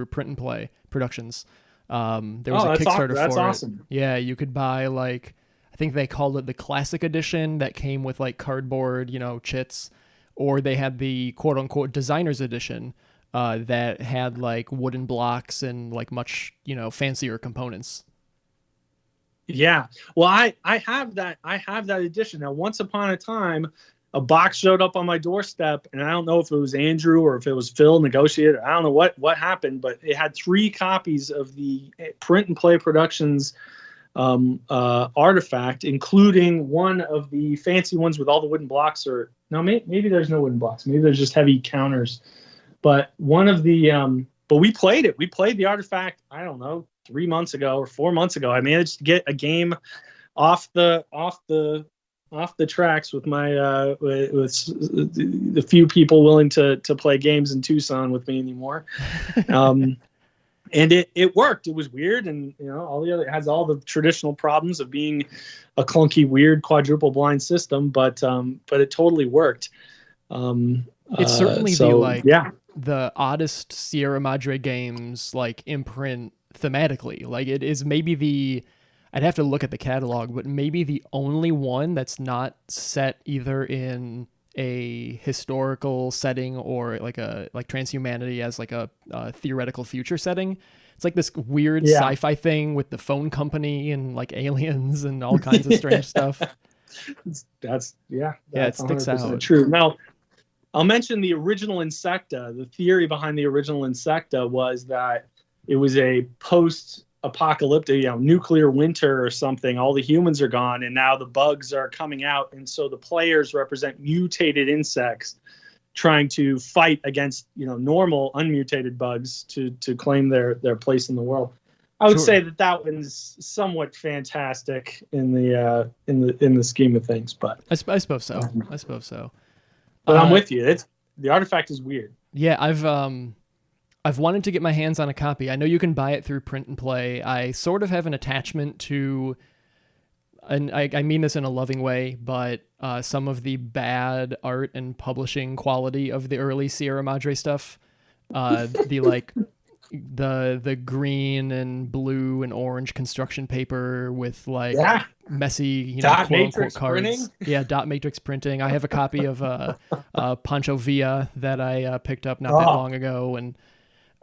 Print and Play Productions. There was a Kickstarter that's for awesome. it. Yeah, you could buy like, I think they called it the Classic Edition that came with like cardboard, chits, or they had the quote unquote Designer's Edition that had like wooden blocks and like much fancier components. Yeah, well, I have that edition. Now, once upon a time, a box showed up on my doorstep, and I don't know if it was Andrew or if it was Phil negotiated. I don't know what happened, but it had 3 copies of the Print and Play Productions artifact, including one of the fancy ones with all the wooden blocks. Or no, maybe there's no wooden blocks. Maybe there's just heavy counters. But one of the but we played it. We played the artifact. I don't know, 3 months ago or 4 months ago. I managed to get a game off the tracks with my with the few people willing to play games in Tucson with me anymore. And it worked. It was weird, and it has all the traditional problems of being a clunky, weird quadruple blind system, but it totally worked. It's certainly the oddest Sierra Madre games like imprint thematically. Like it is maybe I'd have to look at the catalog, but maybe the only one that's not set either in a historical setting or like transhumanity as like a theoretical future setting. It's like this weird sci-fi thing with the phone company and like aliens and all kinds of strange stuff. That's it sticks out. True. Now, I'll mention the original Insecta. The theory behind the original Insecta was that it was a post-apocalyptic, nuclear winter or something. All the humans are gone, and now the bugs are coming out, and so the players represent mutated insects trying to fight against normal unmutated bugs to claim their place in the world. I would say that one's somewhat fantastic in the scheme of things, but I suppose so. I suppose so. But I'm with you. The artifact is weird. Yeah, I've wanted to get my hands on a copy. I know you can buy it through Print and Play. I sort of have an attachment to, and I mean this in a loving way, but some of the bad art and publishing quality of the early Sierra Madre stuff. The green and blue and orange construction paper with messy, dot quote matrix unquote cards. Printing? Yeah, dot matrix printing. I have a copy of Pancho Villa that I picked up not that long ago, and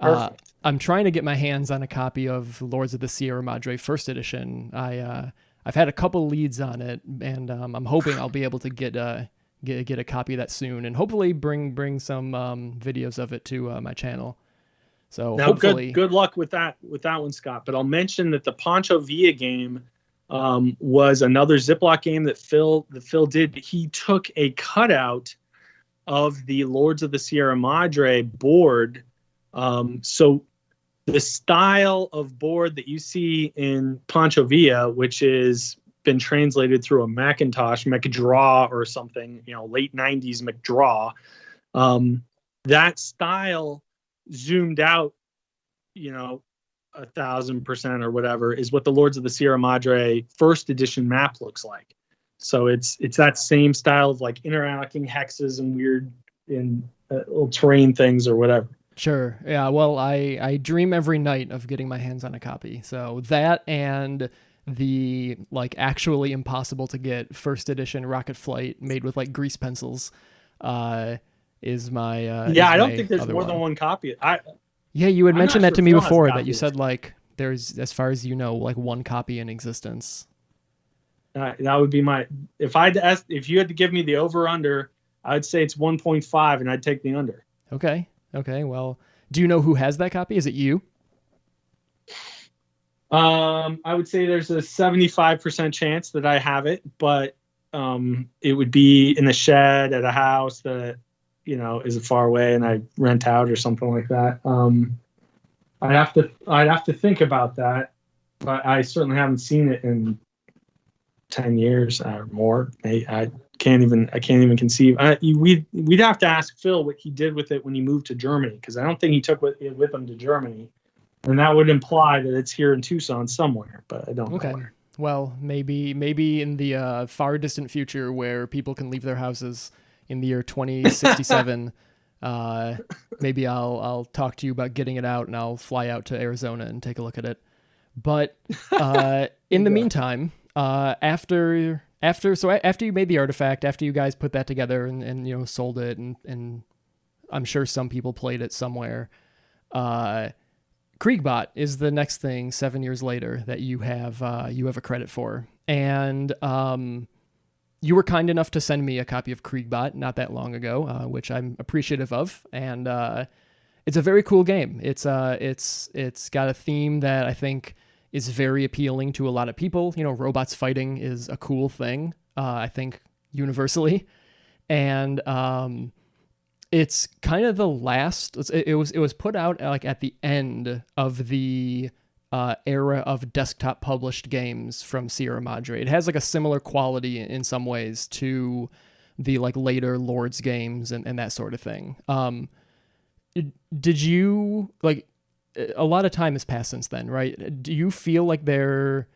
I'm trying to get my hands on a copy of Lords of the Sierra Madre First Edition. I've had a couple leads on it, and I'm hoping I'll be able to get a copy of that soon, and hopefully bring some videos of it to my channel. So now, hopefully, good luck with that one, Scott. But I'll mention that the Pancho Villa game was another Ziploc game that Phil did. He took a cutout of the Lords of the Sierra Madre board. So the style of board that you see in Pancho Villa, which is been translated through a Macintosh McDraw or something, late 90s McDraw, that style zoomed out, 1,000% or whatever is what the Lords of the Sierra Madre First Edition map looks like. So it's that same style of like interlocking hexes and weird little terrain things or whatever. Sure. Yeah. Well, I dream every night of getting my hands on a copy. So that and the actually impossible to get First Edition Rocket Flight made with grease pencils is my I don't think there's more than one copy. Yeah, you had mentioned that to me before, that you said there's, as far as one copy in existence. That would be if you had to give me the over under, I'd say it's 1.5 and I'd take the under. Okay. Well, do you know who has that copy? Is it you? I would say there's a 75% chance that I have it, but it would be in a shed at a house that is far away and I rent out or something like that. I'd have to think about that, but I certainly haven't seen it in 10 years or more. I can't even conceive. We'd have to ask Phil what he did with it when he moved to Germany, because I don't think he took it with him to Germany, and that would imply that it's here in Tucson somewhere, but I don't know where. Well, maybe in the far distant future where people can leave their houses in the year 2067, maybe I'll talk to you about getting it out, and I'll fly out to Arizona and take a look at it. But in the meantime, after you made the artifact, after you guys put that together and sold it, and I'm sure some people played it somewhere, Kriegbot is the next thing 7 years later that you have a credit for. And you were kind enough to send me a copy of Kriegbot not that long ago, which I'm appreciative of. And it's a very cool game. It's got a theme that I think is very appealing to a lot of people. Robots fighting is a cool thing, I think, universally. And it's kind of the last. It was put out like at the end of the era of desktop published games from Sierra Madre. It has like a similar quality in some ways to the like later Lords games and that sort of thing. Did you like? A lot of time has passed since then, right? Do you feel like there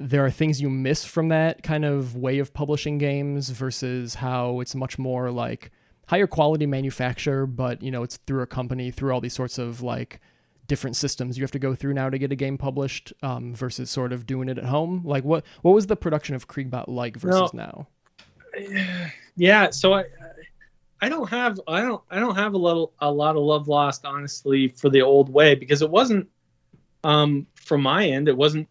are things you miss from that kind of way of publishing games versus how it's much more like higher quality manufacture, but it's through a company, through all these sorts of like different systems you have to go through now to get a game published, versus sort of doing it at home? Like what was the production of Kriegbot like versus now? Yeah, so I don't have a lot of love lost, honestly, for the old way, because it wasn't, from my end, it wasn't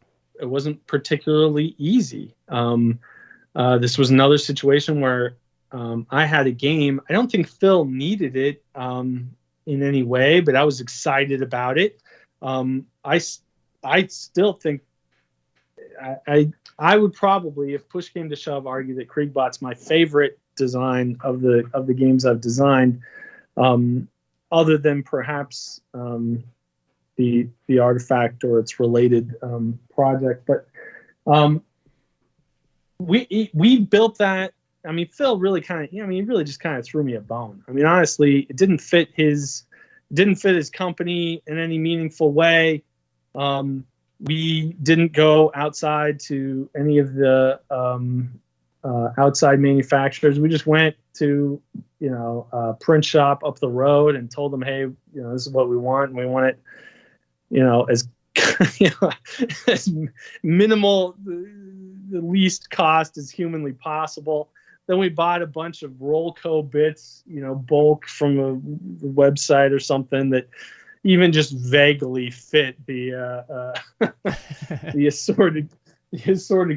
particularly easy. This was another situation where I had a game. I don't think Phil needed it in any way, but I was excited about it. I still think I would probably, if push came to shove, argue that Kriegbot's my favorite design of the games I've designed, other than perhaps the artifact or its related project. But we built that. I mean, Phil really he really just kind of threw me a bone. I mean, honestly, it didn't fit his company in any meaningful way. We didn't go outside to any of the outside manufacturers. We just went to a print shop up the road and told them, hey, this is what we want, and we want it as as minimal, the least cost as humanly possible. Then we bought a bunch of Rollco bits, bulk from a website or something that even just vaguely fit the assorted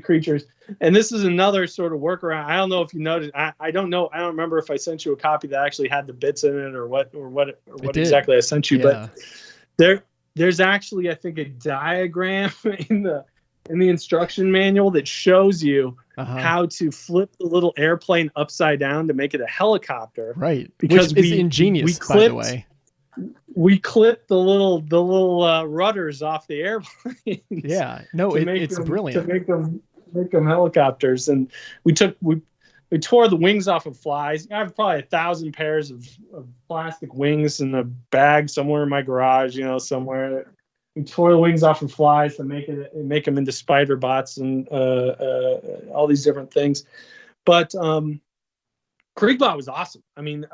creatures. And this is another sort of workaround. I don't know if you noticed. I don't know. I don't remember if I sent you a copy that actually had the bits in it or what exactly I sent you. Yeah. But there's actually, I think, a diagram in the instruction manual that shows you how to flip the little airplane upside down to make it a helicopter. Right. Because which is ingenious, by the way. We clipped the little rudders off the airplane. Yeah. No, it's brilliant. To make them helicopters. And we tore the wings off of flies. I have probably 1,000 pairs of plastic wings in a bag somewhere in my garage, somewhere. We tore the wings off of flies to make them into spider bots and all these different things. But Kriegbot was awesome. I mean,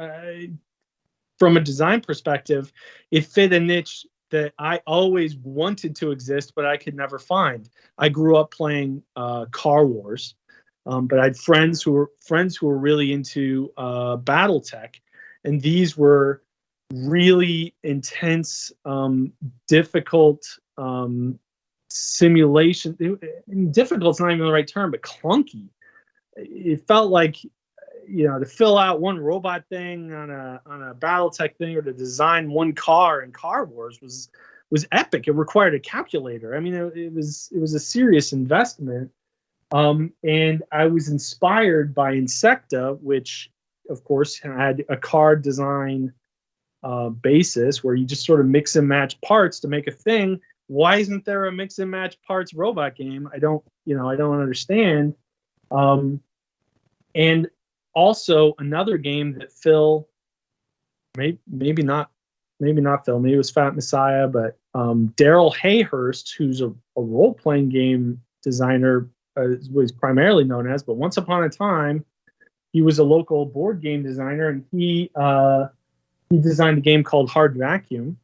from a design perspective, it fit a niche that I always wanted to exist, but I could never find. I grew up playing Car Wars, but I had friends who were really into BattleTech, and these were really intense, difficult simulation. Difficult's not even the right term, but clunky. It felt like, to fill out one robot thing on a BattleTech thing, or to design one car in Car Wars was epic. It required a calculator. I mean, it was a serious investment. And I was inspired by Insecta, which of course had a car design basis where you just sort of mix and match parts to make a thing. Why isn't there a mix and match parts robot game? I don't understand. And also another game that Phil, maybe not Phil, maybe it was Fat Messiah, but Daryl Hayhurst, who's a role-playing game designer, was primarily known as, but once upon a time, he was a local board game designer, and he designed a game called Hard Vacuum,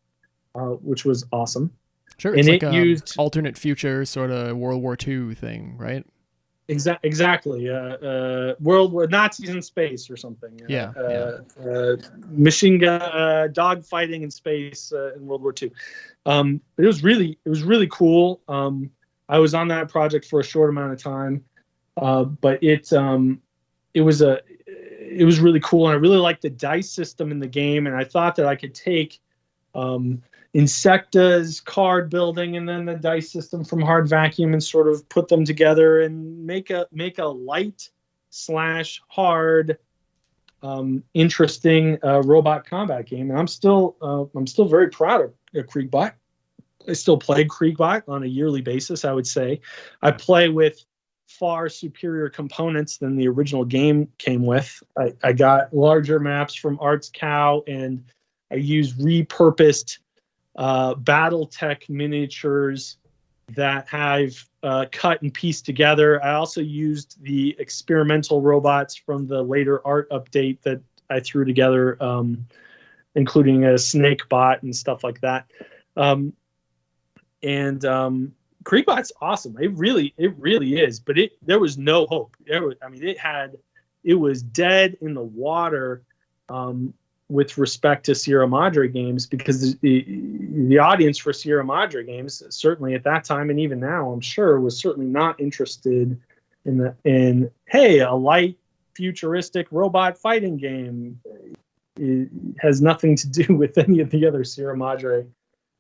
which was awesome. Sure, it's like used alternate future sort of World War II thing, right? Exactly. World War Nazis in space or something. Machine gun dog fighting in space in World War II. But it was really cool. I was on that project for a short amount of time, but it was really cool, and I really liked the dice system in the game, and I thought that I could take Insecta's card building and then the dice system from Hard Vacuum and sort of put them together and make a light/hard interesting robot combat game. And I'm still very proud of Kriegbot. I still play Kriegbot on a yearly basis, I would say. I play with far superior components than the original game came with. I got larger maps from Arts Cow, and I used repurposed BattleTech miniatures that I've cut and pieced together. I also used the experimental robots from the later art update that I threw together, including a snake bot and stuff like that. Kriegbot's awesome. It really is. But there was no hope. It was dead in the water with respect to Sierra Madre games, because the audience for Sierra Madre games, certainly at that time and even now, I'm sure, was certainly not interested in a light futuristic robot fighting game. It has nothing to do with any of the other Sierra Madre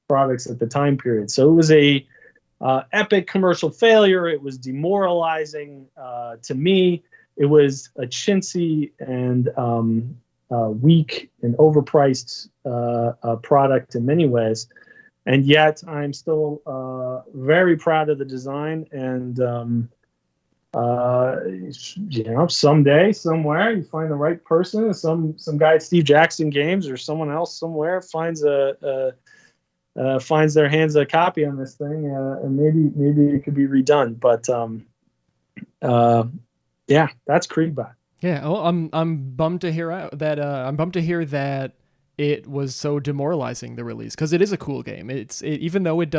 products at the time period. So it was a epic commercial failure. It was demoralizing to me. It was a chintzy and weak and overpriced product in many ways, and yet I'm still very proud of the design. And someday, somewhere, you find the right person, some guy at Steve Jackson Games or someone else somewhere finds their hands a copy on this thing, and maybe it could be redone. But that's Kriegbot. Yeah, well, I'm bummed to hear that it was so demoralizing, the release, because it is a cool game. Even though it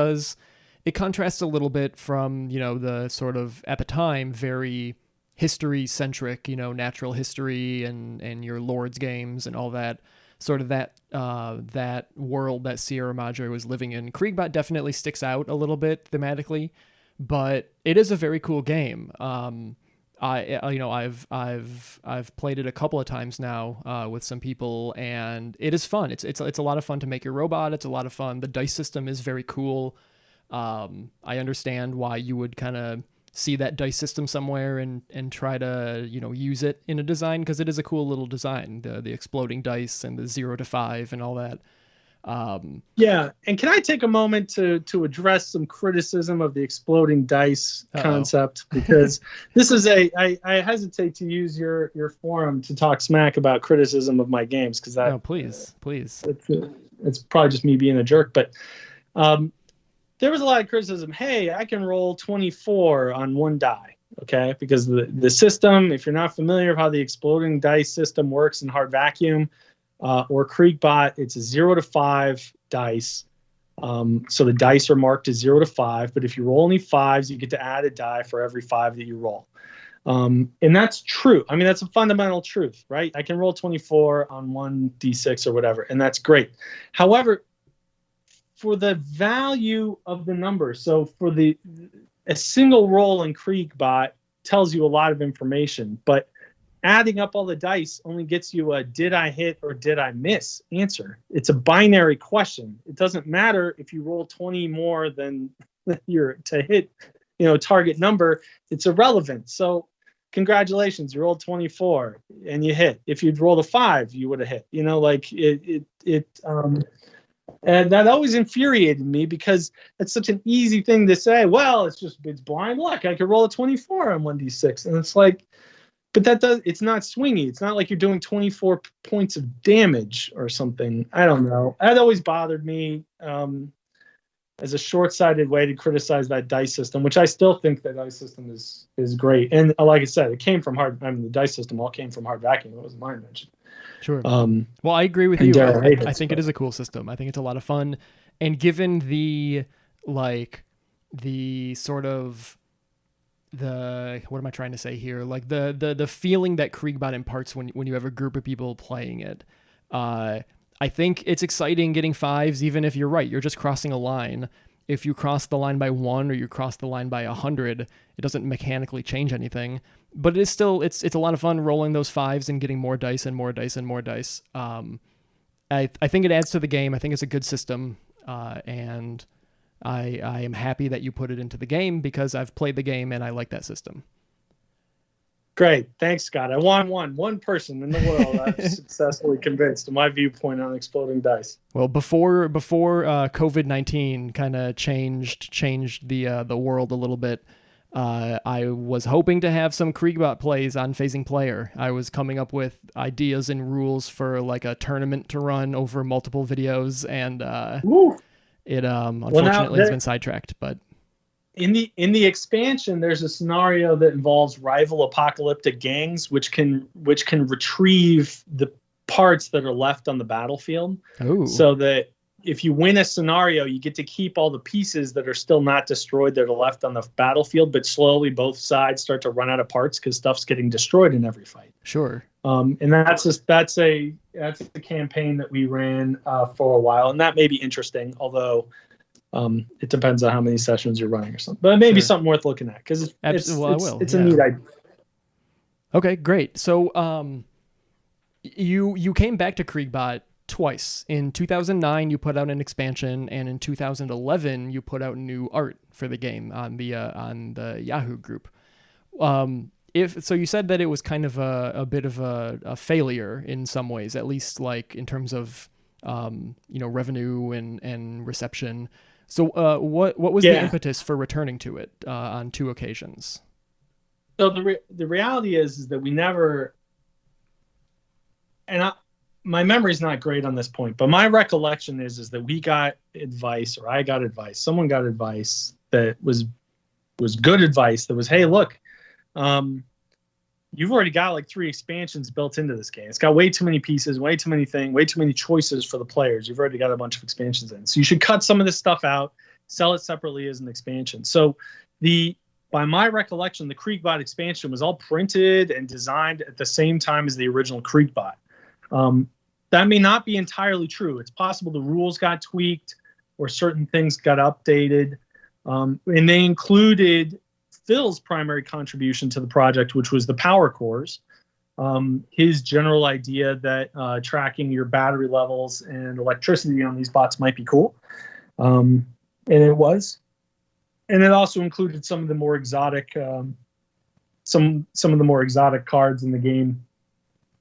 contrasts a little bit from, the sort of, at the time, very history centric, natural history and your Lord's games and all that, sort of that world that Sierra Madre was living in. Kriegbot definitely sticks out a little bit thematically, but it is a very cool game. I've played it a couple of times now with some people, and it is fun. It's a lot of fun to make your robot. It's a lot of fun. The dice system is very cool. I understand why you would kind of see that dice system somewhere and try to use it in a design, because it is a cool little design. The exploding dice and the 0 to 5 and all that. And can I take a moment to address some criticism of the exploding dice concept? Because this is I hesitate to use your forum to talk smack about criticism of my games, because please it's probably just me being a jerk. But there was a lot of criticism. Hey, I can roll 24 on one die, okay? Because the system, if you're not familiar with how the exploding dice system works in Hard Vacuum or Kriegbot, it's a 0 to 5 dice. So the dice are marked as 0 to 5, but if you roll any 5s, you get to add a die for every 5 that you roll. And that's true. I mean, that's a fundamental truth, right? I can roll 24 on 1d6 or whatever, and that's great. However, for the value of the number, so for a single roll in Kriegbot tells you a lot of information, but adding up all the dice only gets you a did I hit or did I miss answer. It's a binary question. It doesn't matter if you roll 20 more than your to hit, target number. It's irrelevant. So congratulations, you rolled 24 and you hit. If you'd rolled a 5, you would have hit. And that always infuriated me because it's such an easy thing to say. Well, it's blind luck. I could roll a 24 on 1d6. And it's like, but it's not swingy. It's not like you're doing 24 points of damage or something. I don't know. That always bothered me as a short-sighted way to criticize that dice system, which I still think the dice system is great. And like I said, it came from the dice system all came from Hard Vacuum. It wasn't my invention. Sure. Well, I agree with you. I think it is a cool system. I think it's a lot of fun. And given the sort of what am I trying to say here? Like the feeling that Kriegbot imparts when you have a group of people playing it. I think it's exciting getting 5s, even if you're right. You're just crossing a line. If you cross the line by 1 or you cross the line by 100, it doesn't mechanically change anything. But it is still, it's a lot of fun rolling those 5s and getting more dice and more dice and more dice. I think it adds to the game. I think it's a good system. And I am happy that you put it into the game because I've played the game and I like that system. Great. Thanks, Scott. I won one person in the world I've successfully convinced of my viewpoint on exploding dice. Well, before COVID-19 kind of changed the world a little bit, I was hoping to have some Kriegbot plays on Phasing Player. I was coming up with ideas and rules for like a tournament to run over multiple videos, and it unfortunately has been sidetracked. But in the expansion, there's a scenario that involves rival apocalyptic gangs, which can retrieve the parts that are left on the battlefield. Ooh. So that if you win a scenario, you get to keep all the pieces that are still not destroyed that are left on the battlefield, but slowly both sides start to run out of parts because stuff's getting destroyed in every fight. Sure. And that's a campaign that we ran for a while, and that may be interesting, although it depends on how many sessions you're running or something. But it may be something worth looking at because it's a neat idea. Okay, great. So you came back to Kriegbot twice. In 2009, you put out an expansion, and in 2011, you put out new art for the game on the Yahoo group. So you said that it was kind of a bit of a failure in some ways, at least like in terms of revenue and reception. So what was the impetus for returning to it on 2 occasions? So the reality is that we never, and my memory is not great on this point, but my recollection is that we got advice, or I got advice. Someone got advice that was good advice. That was, hey, look, you've already got like 3 expansions built into this game. It's got way too many pieces, way too many choices for the players. You've already got a bunch of expansions in, so you should cut some of this stuff out, sell it separately as an expansion. So by my recollection, the Kriegbot expansion was all printed and designed at the same time as the original Kriegbot. That may not be entirely true. It's possible the rules got tweaked or certain things got updated. And they included Phil's primary contribution to the project, which was the power cores. His general idea that tracking your battery levels and electricity on these bots might be cool. And it was. And it also included some of the more exotic some of the more exotic cards in the game,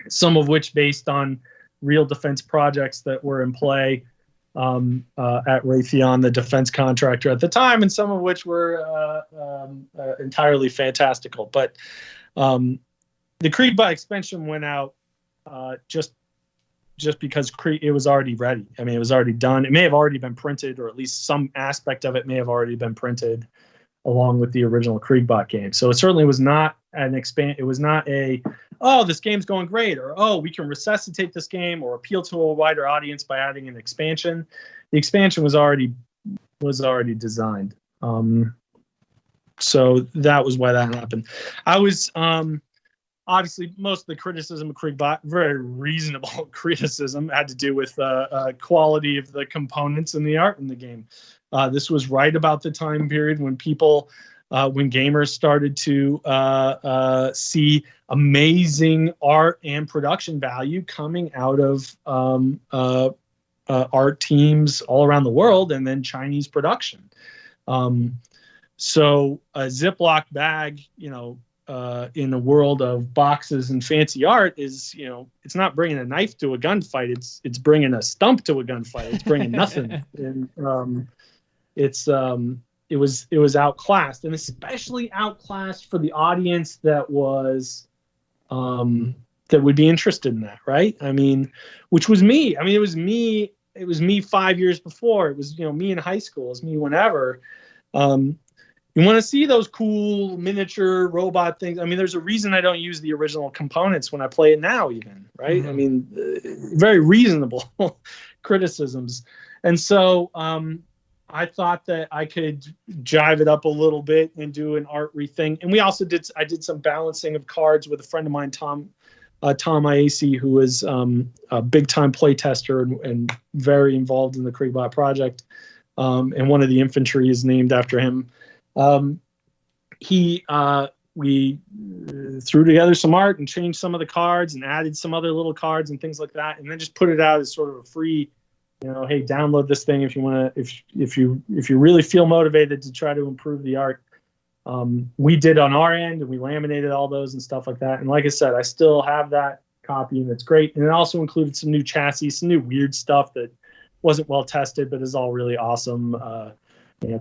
some of which based on real defense projects that were in play at Raytheon, the defense contractor at the time, and some of which were entirely fantastical. But the Kriegbot expansion went out just because it was already ready. I mean, it was already done. It may have already been printed, or at least some aspect of it may have already been printed along with the original Kriegbot game. So it certainly was not it was not this game's going great, or we can resuscitate this game or appeal to a wider audience by adding an expansion. The expansion was already designed. So that was why that happened. I was obviously most of the criticism of Kriegbot, very reasonable criticism, had to do with quality of the components and the art in the game. This was right about the time period when when gamers started to see amazing art and production value coming out of art teams all around the world, and then Chinese production. So a Ziploc bag, in the world of boxes and fancy art is, it's not bringing a knife to a gunfight. It's bringing a stump to a gunfight. It's bringing nothing. And it was outclassed, and especially outclassed for the audience that was that would be interested in that, right? I mean, which was me. I mean, it was me 5 years before. It was, me in high school. It was me whenever. You want to see those cool miniature robot things. I mean, there's a reason I don't use the original components when I play it now, even, right? I mean, very reasonable criticisms. And so I thought that I could jive it up a little bit and do an art thing. And I did some balancing of cards with a friend of mine, Tom Iacci, who is a big time play tester and very involved in the Kriegbot project. And one of the infantry is named after him. We threw together some art and changed some of the cards and added some other little cards and things like that. And then just put it out as sort of a free, hey, download this thing if you want to, if you really feel motivated to try to improve the art. We did on our end, and we laminated all those and stuff like that. And like I said, I still have that copy, and it's great. And it also included some new chassis, some new weird stuff that wasn't well tested, but is all really awesome.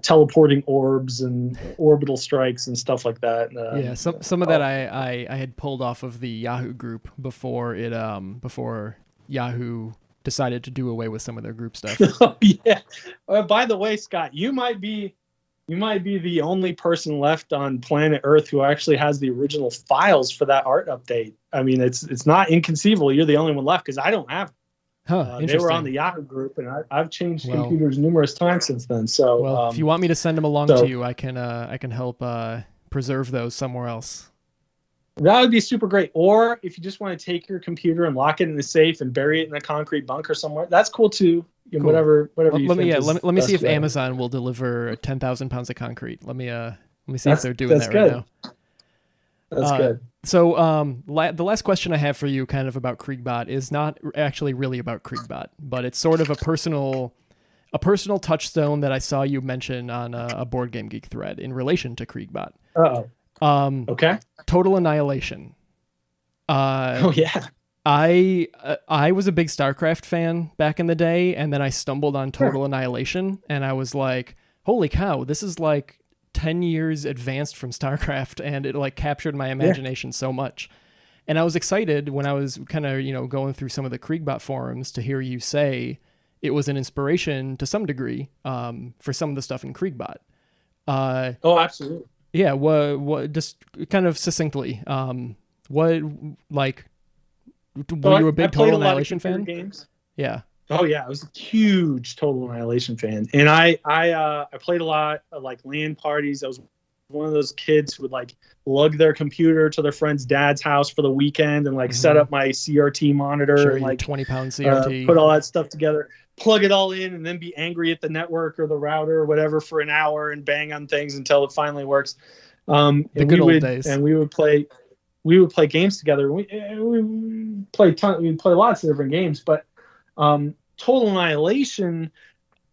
Teleporting orbs and orbital strikes and stuff like that. Some of that I had pulled off of the Yahoo group before Yahoo decided to do away with some of their group stuff. Yeah. By the way, Scott, you might be the only person left on planet Earth who actually has the original files for that art update. I mean, it's not inconceivable. You're the only one left because I don't have. They were on the Yahoo group, and I've changed computers numerous times since then. So, if you want me to send them along to you, I can help preserve those somewhere else. That would be super great. Or if you just want to take your computer and lock it in the safe and bury it in a concrete bunker somewhere, that's cool too. Cool. Whatever you think. Let me see if Amazon will deliver 10,000 pounds of concrete. Let me see if they're doing that right now. That's good. So the last question I have for you kind of about Kriegbot is not actually really about Kriegbot, but it's sort of a personal touchstone that I saw you mention on a Board Game Geek thread in relation to Kriegbot. Okay. Total Annihilation. Oh yeah. I was a big StarCraft fan back in the day, and then I stumbled on Total Annihilation, and I was like, holy cow, this is like 10 years advanced from StarCraft, and it like captured my imagination so much. And I was excited when I was kind of, going through some of the Kriegbot forums to hear you say it was an inspiration to some degree for some of the stuff in Kriegbot. Oh, absolutely. Yeah. What just kind of succinctly, were you a big Total Annihilation fan? Games. Yeah. Oh yeah, I was a huge Total Annihilation fan, and I played a lot of like LAN parties. I was one of those kids who would like lug their computer to their friend's dad's house for the weekend and like set up my CRT monitor and like 20-pound CRT, put all that stuff together, plug it all in, and then be angry at the network or the router or whatever for an hour and bang on things until it finally works. The good old days. And we would play games together. We played lots of different games, but Total Annihilation,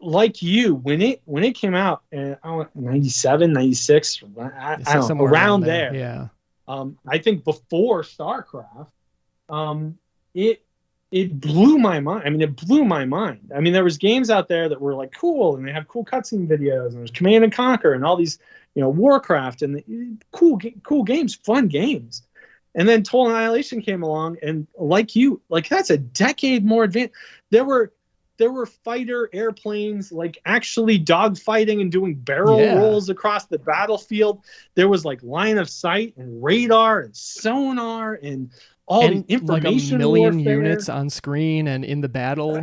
like you, when it came out, and I went 97, 96, I don't know, around there. Yeah. I think before StarCraft, it blew my mind. I mean, it blew my mind. I mean, there was games out there that were like cool, and they have cool cutscene videos, and there's Command and Conquer, and all these, Warcraft, and cool games, fun games. And then Total Annihilation came along, and like you, like that's a decade more advanced. There were fighter airplanes like actually dogfighting and doing barrel rolls across the battlefield. There was like line of sight and radar and sonar and all the information, like a million warfare. Units on screen and in the battle.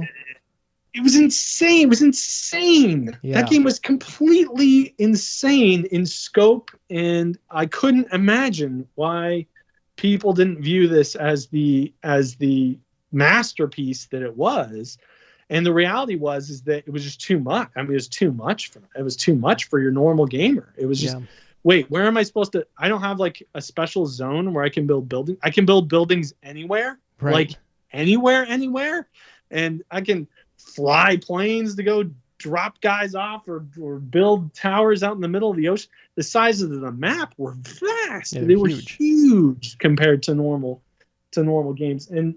It was insane. It was insane. Yeah. That game was completely insane in scope, and I couldn't imagine why people didn't view this as the masterpiece that it was. And the reality is that it was just too much. I mean, it was too much for them. It was too much for your normal gamer. It was just, wait, where am I supposed to? I don't have like a special zone where I can build buildings. I can build buildings anywhere, like anywhere, and I can fly planes to go drop guys off or build towers out in the middle of the ocean. The sizes of the map were vast. Yeah, they were huge compared to normal games. And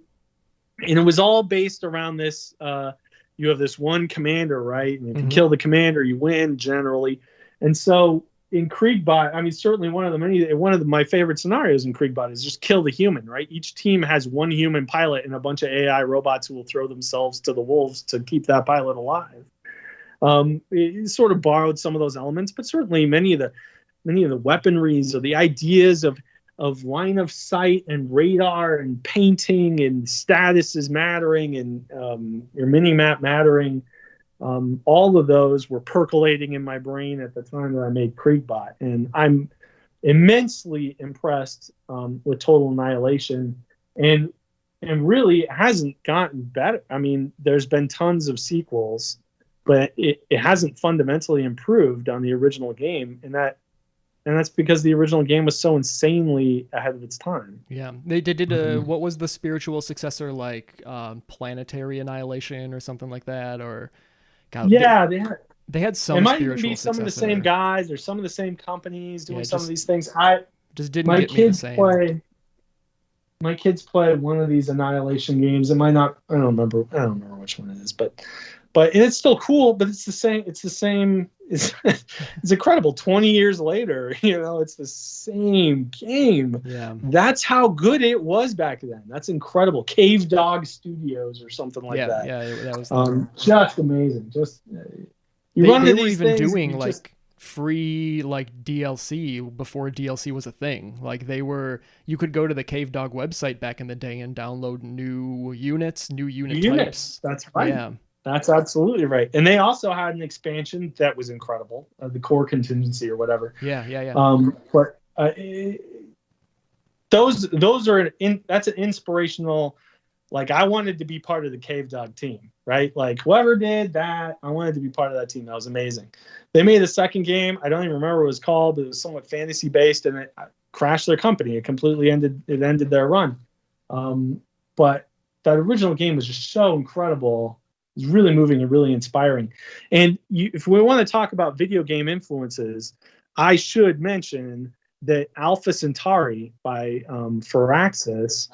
it was all based around this. You have this one commander, right? And if you kill the commander, you win generally. And so in Kriegbot, I mean, certainly one of my favorite scenarios in Kriegbot is just kill the human, right? Each team has one human pilot and a bunch of AI robots who will throw themselves to the wolves to keep that pilot alive. It sort of borrowed some of those elements, but certainly many of the weaponries or the ideas of line of sight and radar and painting and status is mattering and your mini map mattering. All of those were percolating in my brain at the time that I made Kriegbot, and I'm immensely impressed with Total Annihilation, and really it hasn't gotten better. I mean, there's been tons of sequels, but it hasn't fundamentally improved on the original game, and that's because the original game was so insanely ahead of its time. Yeah, they did what was the spiritual successor, like Planetary Annihilation or something like that, or God, yeah, they had some. It might even be some of the same guys or some of the same companies doing some of these things. Just didn't get me the same. My kids play one of these Annihilation games. It might not. I don't remember which one it is, but it's still cool. But it's the same. It's incredible. 20 years later, it's the same game. Yeah, that's how good it was back then. That's incredible. Cave Dog Studios or something like that. Yeah, that was just amazing. Just they were even doing free DLC before DLC was a thing. Like you could go to the Cave Dog website back in the day and download new unit types. That's right. Yeah. That's absolutely right. And they also had an expansion that was incredible, the core contingency or whatever. Yeah. But those are that's an inspirational. Like, I wanted to be part of the Cave Dog team, right? Like, whoever did that, I wanted to be part of that team. That was amazing. They made a second game. I don't even remember what it was called, but it was somewhat fantasy based, and it crashed their company. It completely ended their run. But that original game was just so incredible. It was really moving and really inspiring. And if we want to talk about video game influences, I should mention that Alpha Centauri by Firaxis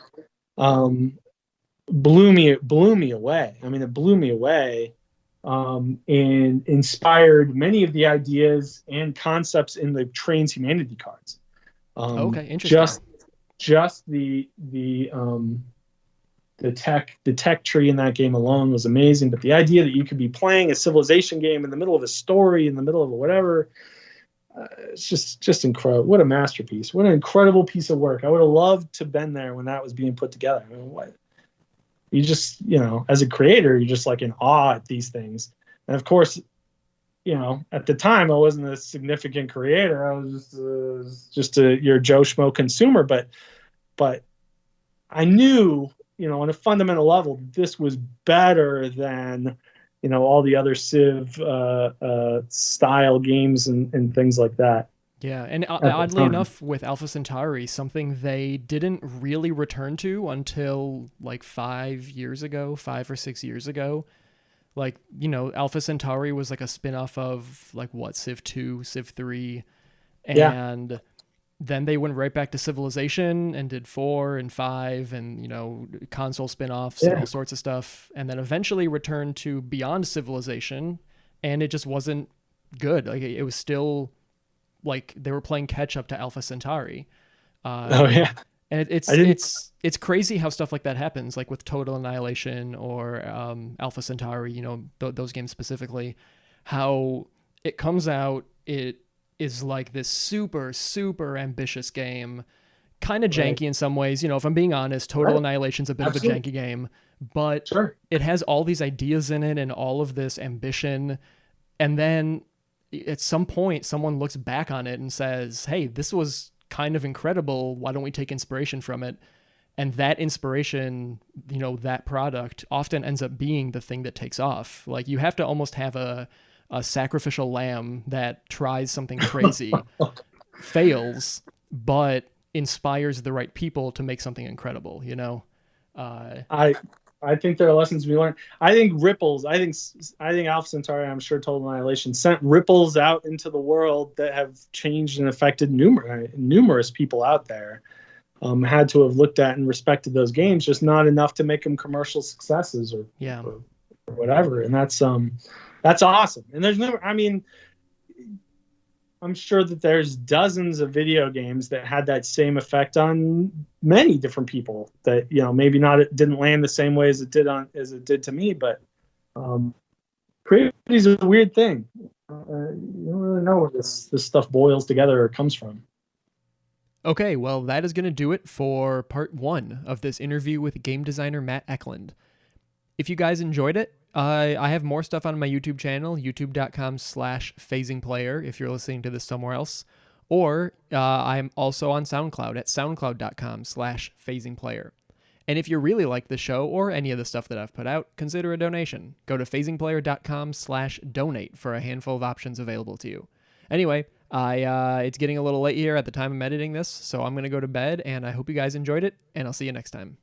blew me away. I mean, it blew me away, and inspired many of the ideas and concepts in the Transhumanity cards. Okay, interesting. Just the tech tree in that game alone was amazing. But the idea that you could be playing a civilization game in the middle of a story, in the middle of whatever, it's just incredible. What a masterpiece! What an incredible piece of work! I would have loved to have been there when that was being put together. I mean, what? You just, as a creator, you're just in awe at these things. And of course, at the time I wasn't a significant creator. I was just your Joe Schmo consumer. But I knew, on a fundamental level, this was better than, all the other Civ style games and things like that. Yeah, and oddly enough, with Alpha Centauri, something they didn't really return to until 5 or 6 years ago. Alpha Centauri was a spin-off of Civ 2, Civ 3, and then they went right back to Civilization and did 4 and 5 and, console spin-offs and all sorts of stuff, and then eventually returned to Beyond Civilization, and it just wasn't good. It was still... they were playing catch up to Alpha Centauri. And it's crazy how stuff like that happens, like with Total Annihilation or Alpha Centauri, those games specifically, how it comes out, it is this super, super ambitious game, kind of janky in some ways. If I'm being honest, Total Annihilation's a bit of a janky game, but it has all these ideas in it and all of this ambition. And then at some point, someone looks back on it and says, hey, this was kind of incredible. Why don't we take inspiration from it? And that inspiration, that product often ends up being the thing that takes off. You have to almost have a sacrificial lamb that tries something crazy, fails, but inspires the right people to make something incredible, I I think there are lessons to be learned. I think ripples. I think Alpha Centauri, I'm sure Total Annihilation sent ripples out into the world that have changed and affected numerous people out there. Had to have looked at and respected those games, just not enough to make them commercial successes or whatever. And that's awesome. And there's no, I mean, I'm sure that there's dozens of video games that had that same effect on many different people that, you know, maybe not, it didn't land the same way as it did to me, but creativity is a weird thing. You don't really know where this stuff boils together or comes from. Okay, well, that is going to do it for part 1 of this interview with game designer Matt Eklund. If you guys enjoyed it, I have more stuff on my YouTube channel, youtube.com/phasingplayer, if you're listening to this somewhere else. Or I'm also on SoundCloud at soundcloud.com/phasingplayer. And if you really like the show or any of the stuff that I've put out, consider a donation. Go to phasingplayer.com/donate for a handful of options available to you. Anyway, it's getting a little late here at the time I'm editing this, so I'm going to go to bed, and I hope you guys enjoyed it, and I'll see you next time.